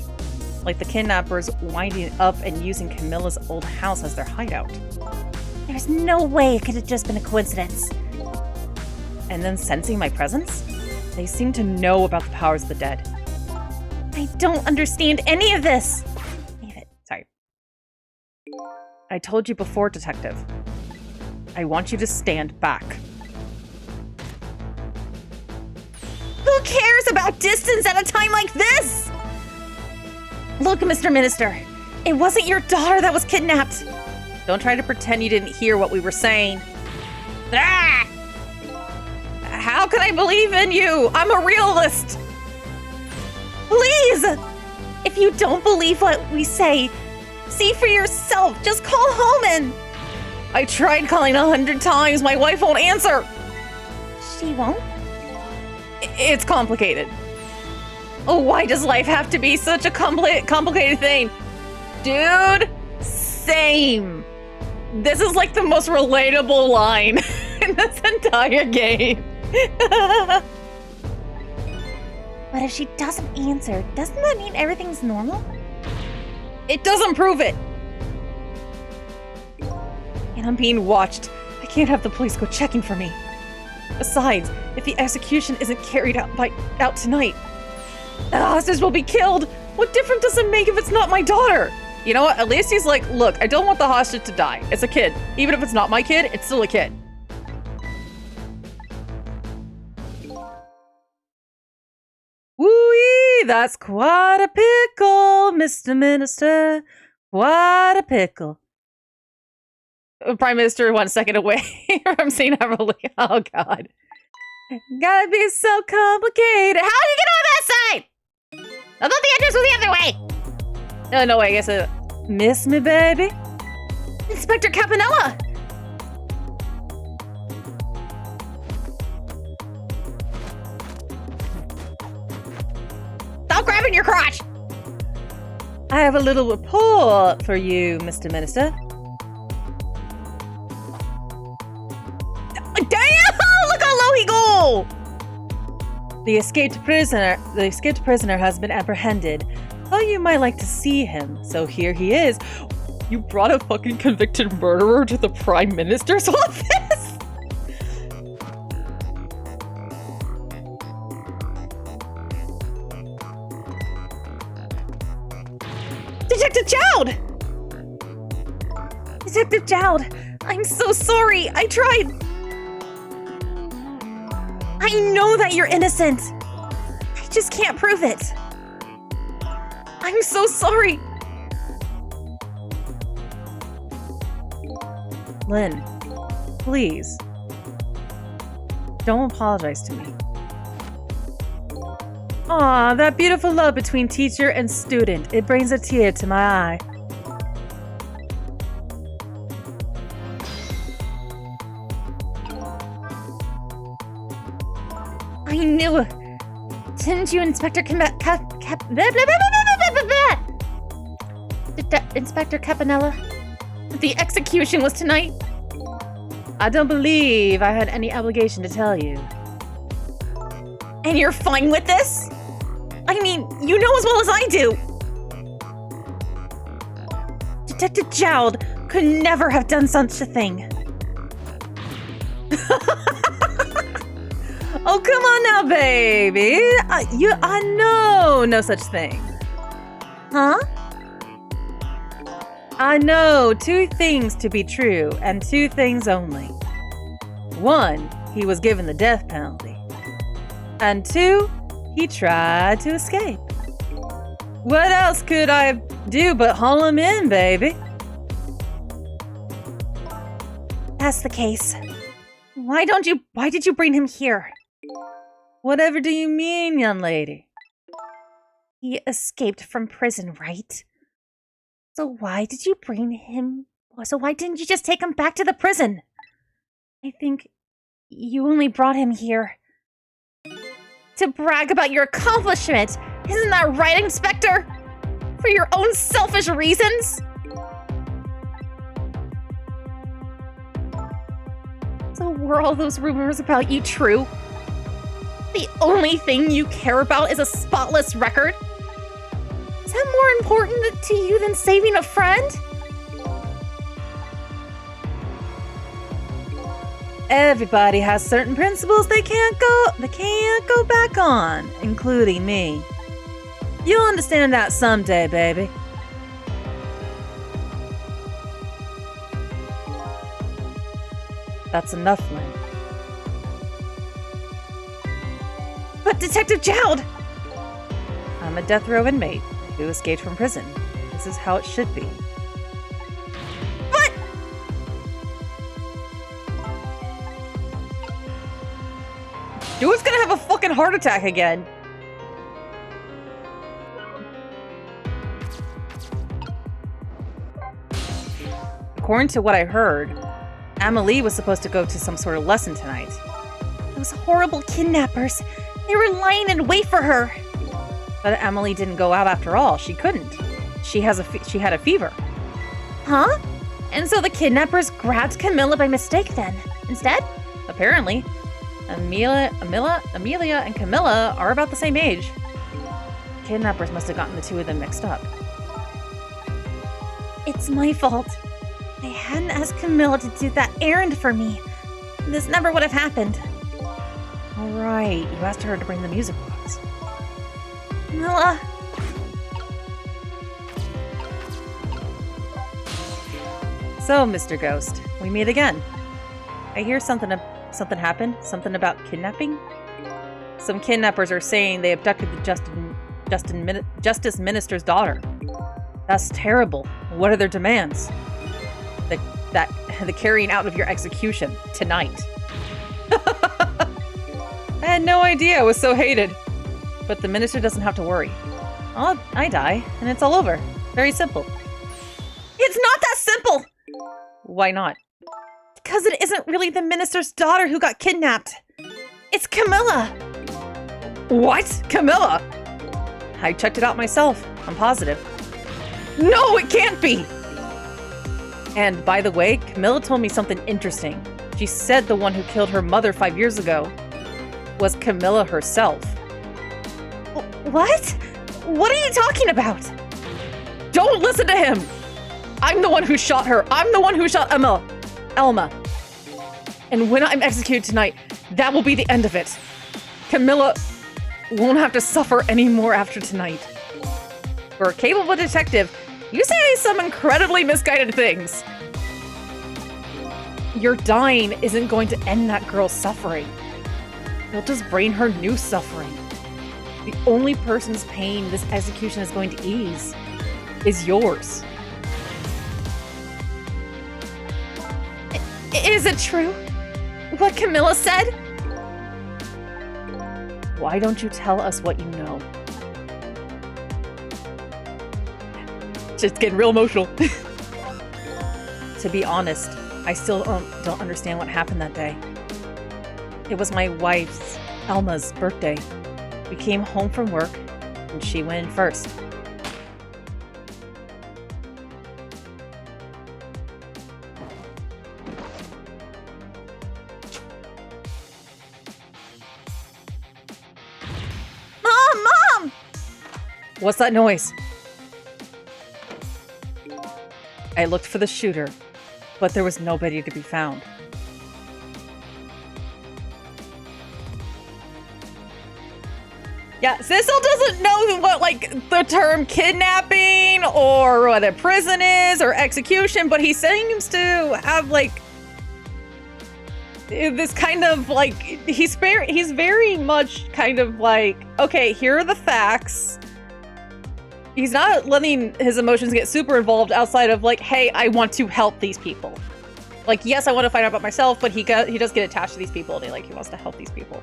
Like the kidnappers winding up and using Camilla's old house as their hideout. There's no way it could have just been a coincidence. And then sensing my presence? They seem to know about the powers of the dead. I don't understand any of this. Sorry. I told you before, Detective. I want you to stand back. Who cares about distance at a time like this? Look, Mr. Minister, it wasn't your daughter that was kidnapped. Don't try to pretend you didn't hear what we were saying. Ah! How can I believe in you? I'm a realist. Please! If you don't believe what we say, see for yourself. Just call home and... I tried calling 100 times. My wife won't answer. She won't? It's complicated. Oh, why does life have to be such a complicated thing? Dude, same. This is like the most relatable line in this entire game. But if she doesn't answer, doesn't that mean everything's normal? It doesn't prove it. And I'm being watched. I can't have the police go checking for me. Besides, if the execution isn't carried out tonight, the hostage will be killed. What difference does it make if it's not my daughter? You know what? At least he's like, look, I don't want the hostage to die. It's a kid. Even if it's not my kid, it's still a kid. Woo-wee, that's quite a pickle, Mr. Minister. Quite a pickle. Prime Minister 1 second away from seeing Everly. Oh, God. Gotta be so complicated. How did you get on that side? I thought the entrance was the other way. Oh, no way. I guess it... Miss me, baby? Inspector Campanella! Stop grabbing your crotch! I have a little report for you, Mr. Minister. Damn! Look how low he go! The escaped prisoner has been apprehended. Thought you might like to see him, so here he is. You brought a fucking convicted murderer to the Prime Minister's office? Detective Jowd! Detective Jowd, I'm so sorry. I tried. I know that you're innocent. I just can't prove it. I'm so sorry. Lynn, please. Don't apologize to me. Aw, that beautiful love between teacher and student. It brings a tear to my eye. I knew it. Didn't you, Inspector Inspector Campanella? The execution was tonight? I don't believe I had any obligation to tell you. And you're fine with this? I mean, you know as well as I do. Detective Jowd could never have done such a thing. Oh, come on now, baby. I know no such thing. Huh? I know 2 things to be true, and 2 things only. 1, he was given the death penalty. And 2, he tried to escape. What else could I do but haul him in, baby? That's the case. Why did you bring him here? Whatever do you mean, young lady? He escaped from prison, right? So why did you bring him? So why didn't you just take him back to the prison? I think you only brought him here to brag about your accomplishment. Isn't that right, Inspector? For your own selfish reasons? So were all those rumors about you true? The only thing you care about is a spotless record? Is that more important to you than saving a friend? Everybody has certain principles they can't go back on, including me. You'll understand that someday, baby. That's enough, Lynn. But Detective Jowd! I'm a death row inmate who escaped from prison. This is how it should be. But... Dude's gonna have a fucking heart attack again. According to what I heard, Amelie was supposed to go to some sort of lesson tonight. Those horrible kidnappers. They were lying in wait for her. But Amelie didn't go out after all. She couldn't. She had a fever. Huh? And so the kidnappers grabbed Camilla by mistake then, instead? Apparently. Amelia and Camilla are about the same age. Kidnappers must have gotten the two of them mixed up. It's my fault. I hadn't asked Camilla to do that errand for me. This never would have happened. All right, you asked her to bring the music box. Camilla. So, Mr. Ghost, we meet again. I hear something happened. Something about kidnapping. Some kidnappers are saying they abducted the Justice Minister's daughter. That's terrible. What are their demands? The carrying out of your execution tonight. I had no idea I was so hated. But the minister doesn't have to worry. I die, and it's all over. Very simple. It's not that simple! Why not? Because it isn't really the minister's daughter who got kidnapped. It's Camilla! What? Camilla? I checked it out myself. I'm positive. No, it can't be! And by the way, Camilla told me something interesting. She said the one who killed her mother 5 years ago was Camilla herself. What? What are you talking about? Don't listen to him! I'm the one who shot her. I'm the one who shot Elma. And when I'm executed tonight, that will be the end of it. Camilla won't have to suffer anymore after tonight. For a capable detective, you say some incredibly misguided things. Your dying isn't going to end that girl's suffering. It'll just bring her new suffering. The only person's pain this execution is going to ease is yours. Is it true? What Camilla said? Why don't you tell us what you know? Just getting real emotional. To be honest, I still don't understand what happened that day. It was my wife's, Elma's, birthday. We came home from work, and she went in first. Mom! What's that noise? I looked for the shooter, but there was nobody to be found. Yeah, Cecil doesn't know what, like, the term kidnapping or what a prison is or execution, but he seems to have, like, this kind of, like, he's very much kind of like, okay, here are the facts. He's not letting his emotions get super involved outside of, like, hey, I want to help these people. Like, yes, I want to find out about myself, but he does get attached to these people, and he wants to help these people.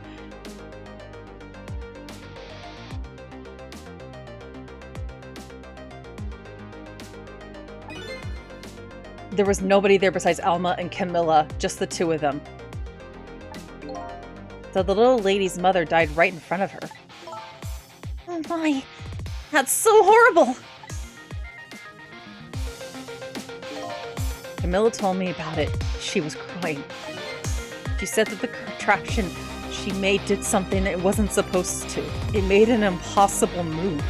There was nobody there besides Alma and Camilla, just the two of them. So the little lady's mother died right in front of her. Oh my, that's so horrible. Camilla told me about it. She was crying. She said that the contraption she made did something it wasn't supposed to. It made an impossible move.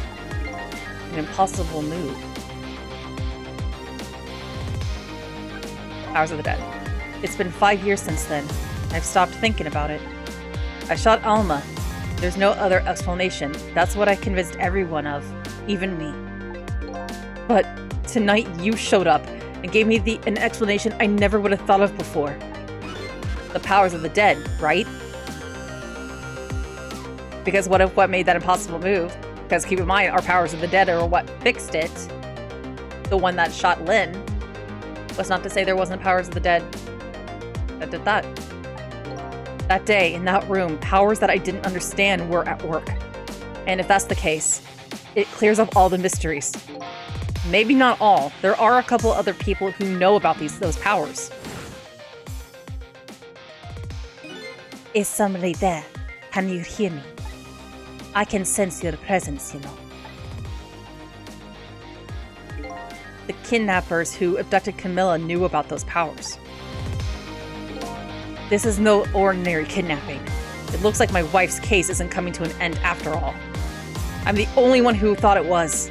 An impossible move. Powers of the Dead. It's been 5 years since then. I've stopped thinking about it. I shot Alma. There's no other explanation. That's what I convinced everyone of. Even me. But tonight you showed up and gave me an explanation I never would have thought of before. The powers of the dead, right? Because what made that impossible move? Because keep in mind, our powers of the dead are what fixed it. The one that shot Lynn. Was not to say there wasn't powers of the dead that did that. That day, in that room, powers that I didn't understand were at work. And if that's the case, it clears up all the mysteries. Maybe not all. There are a couple other people who know about those powers. Is somebody there? Can you hear me? I can sense your presence, you know. The kidnappers who abducted Camilla knew about those powers. This is no ordinary kidnapping. It looks like my wife's case isn't coming to an end after all. I'm the only one who thought it was.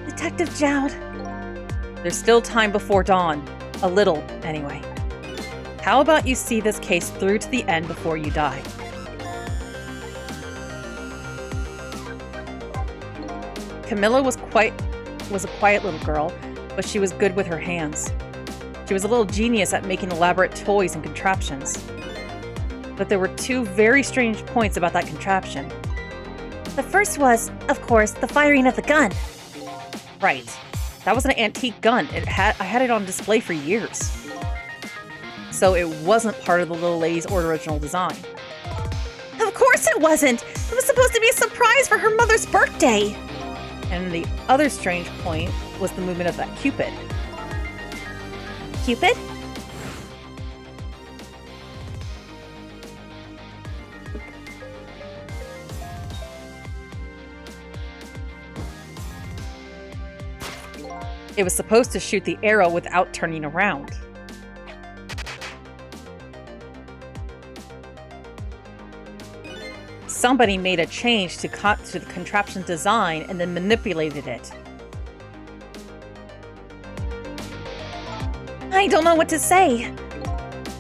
Detective Jowd. There's still time before dawn. A little, anyway. How about you see this case through to the end before you die? Camilla was a quiet little girl, but she was good with her hands. She was a little genius at making elaborate toys and contraptions. But there were two very strange points about that contraption. The first was, of course, the firing of the gun. Right. That was an antique gun. I had it on display for years. So it wasn't part of the little lady's original design. Of course it wasn't! It was supposed to be a surprise for her mother's birthday! And the other strange point was the movement of that Cupid. Cupid? It was supposed to shoot the arrow without turning around. Somebody made a change to the contraption's design and then manipulated it. I don't know what to say.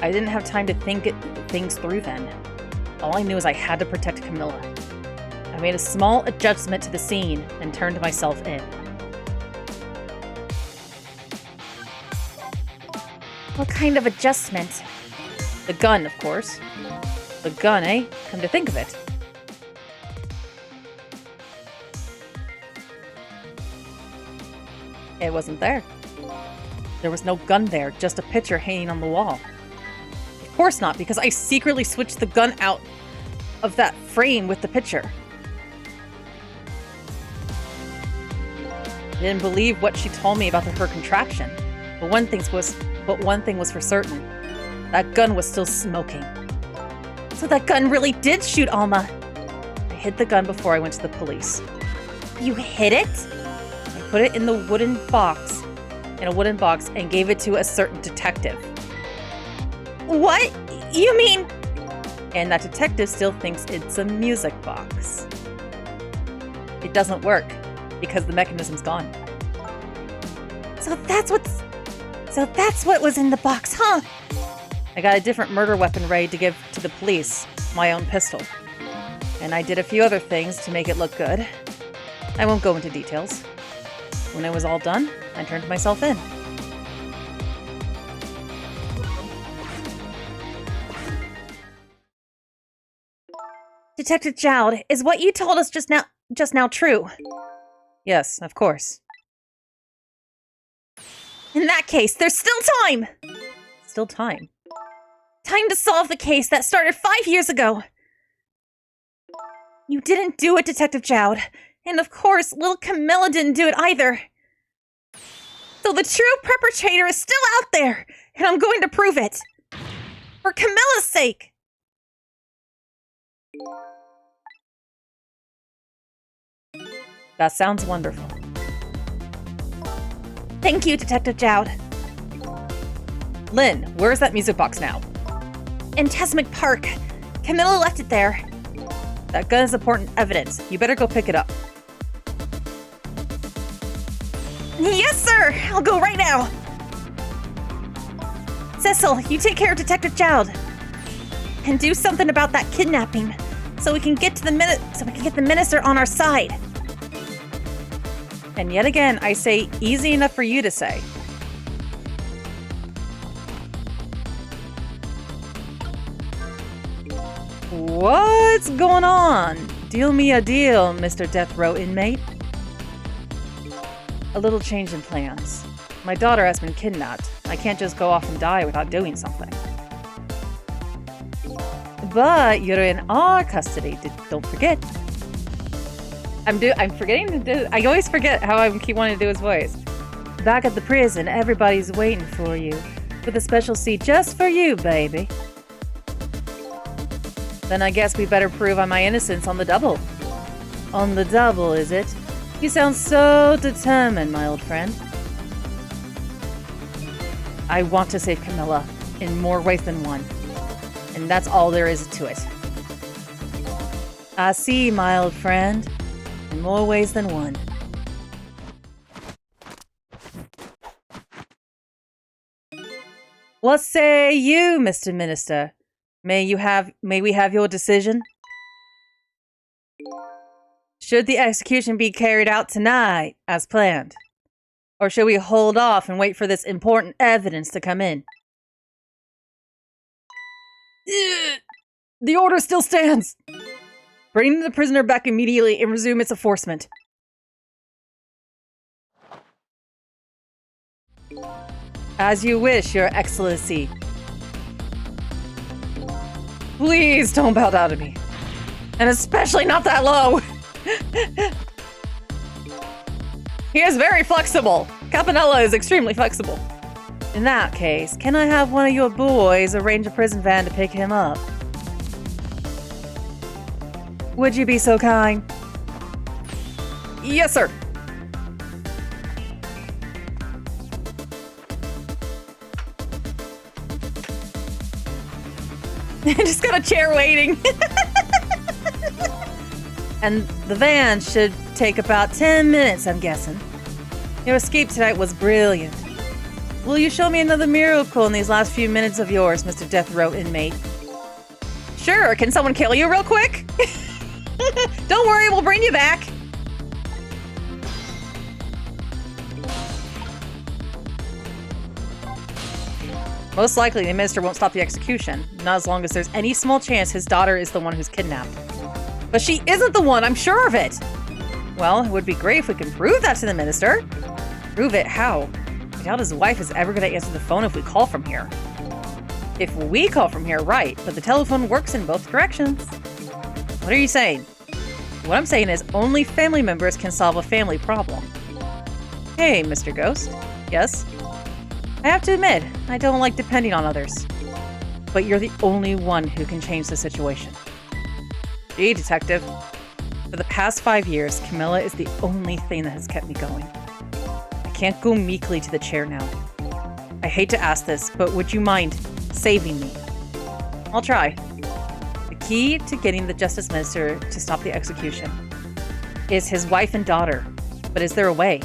I didn't have time to think things through then. All I knew is I had to protect Camilla. I made a small adjustment to the scene and turned myself in. What kind of adjustment? The gun, of course. The gun, eh? Come to think of it. It wasn't there. There was no gun there, just a picture hanging on the wall. Of course not, because I secretly switched the gun out of that frame with the picture. I didn't believe what she told me about her contraption. But one thing was for certain. That gun was still smoking. So that gun really did shoot Alma. I hid the gun before I went to the police. You hid it? I put it in a wooden box, and gave it to a certain detective. What? You mean? And that detective still thinks it's a music box. It doesn't work, because the mechanism's gone. So that's what was in the box, huh? I got a different murder weapon ready to give to the police, my own pistol. And I did a few other things to make it look good. I won't go into details. When it was all done, I turned myself in. Detective Jowd, is what you told us just now true? Yes, of course. In that case, there's still time! still time. Time to solve the case that started 5 years ago! You didn't do it, Detective Jowd. And of course, little Camilla didn't do it either. So the true perpetrator is still out there, and I'm going to prove it. For Camilla's sake! That sounds wonderful. Thank you, Detective Jowd. Lynn, where's that music box now? In Tesmic Park. Camilla left it there. That gun is important evidence. You better go pick it up. Yes, sir! I'll go right now! Cecil, you take care of Detective Jowd. And do something about that kidnapping, so we can get the minister on our side. And yet again, I say easy enough for you to say. What's going on? Deal me a deal, Mr. Death Row inmate. A little change in plans. My daughter has been kidnapped. I can't just go off and die without doing something. But you're in our custody. Don't forget. I'm forgetting to do. I always forget how I keep wanting to do his voice. Back at the prison, everybody's waiting for you, with a special seat just for you, baby. Then I guess we better prove on my innocence on the double. On the double, is it? You sound so determined, my old friend. I want to save Camilla in more ways than one. And that's all there is to it. I see, my old friend. In more ways than one. What say you, Mr. Minister? May we have your decision? Should the execution be carried out tonight, as planned? Or should we hold off and wait for this important evidence to come in? The order still stands! Bring the prisoner back immediately and resume its enforcement. As you wish, Your Excellency. Please don't bow down to me. And especially not that low. He is very flexible. Campanella is extremely flexible. In that case, can I have one of your boys arrange a prison van to pick him up? Would you be so kind? Yes, sir. Just got a chair waiting. And the van should take about 10 minutes, I'm guessing. Your escape tonight was brilliant. Will you show me another miracle in these last few minutes of yours, Mr. Death Row inmate? Sure, can someone kill you real quick? Don't worry, we'll bring you back. Most likely, the minister won't stop the execution, not as long as there's any small chance his daughter is the one who's kidnapped. But she isn't the one, I'm sure of it! Well, it would be great if we can prove that to the minister. Prove it? How? I doubt his wife is ever going to answer the phone if we call from here. If we call from here, right, but the telephone works in both directions. What are you saying? What I'm saying is only family members can solve a family problem. Hey, Mr. Ghost. Yes? I have to admit, I don't like depending on others. But you're the only one who can change the situation. Gee, Detective. For the past 5 years, Camilla is the only thing that has kept me going. I can't go meekly to the chair now. I hate to ask this, but would you mind saving me? I'll try. The key to getting the Justice Minister to stop the execution is his wife and daughter. But is there a way?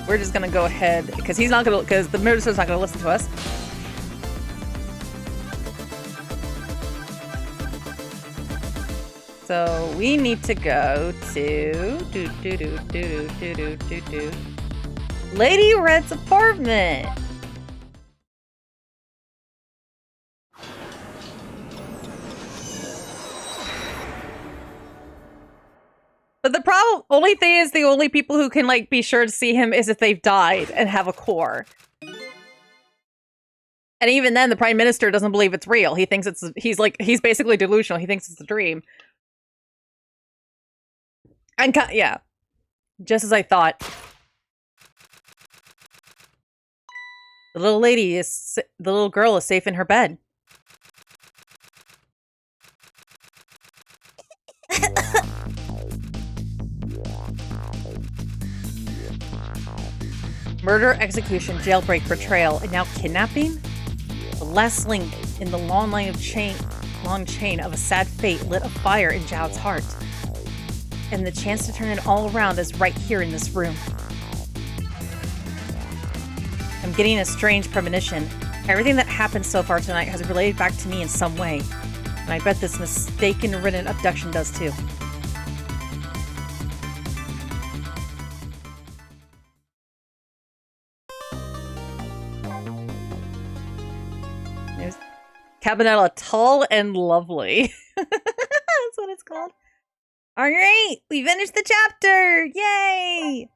We're just gonna go ahead because the minister's not gonna listen to us. So we need to go to Lady Red's apartment. But the problem, only thing is, the only people who can, like, be sure to see him is if they've died and have a core. And even then, the Prime Minister doesn't believe it's real. He thinks he's basically delusional. He thinks it's a dream. And, yeah. Just as I thought. The little girl is safe in her bed. Murder, execution, jailbreak, betrayal, and now kidnapping? The last link in the long chain of a sad fate lit a fire in Zhao's heart. And the chance to turn it all around is right here in this room. I'm getting a strange premonition. Everything that happened so far tonight has related back to me in some way. And I bet this mistaken-ridden abduction does too. Cabanella, tall and lovely. That's what it's called. All right, we finished the chapter. Yay!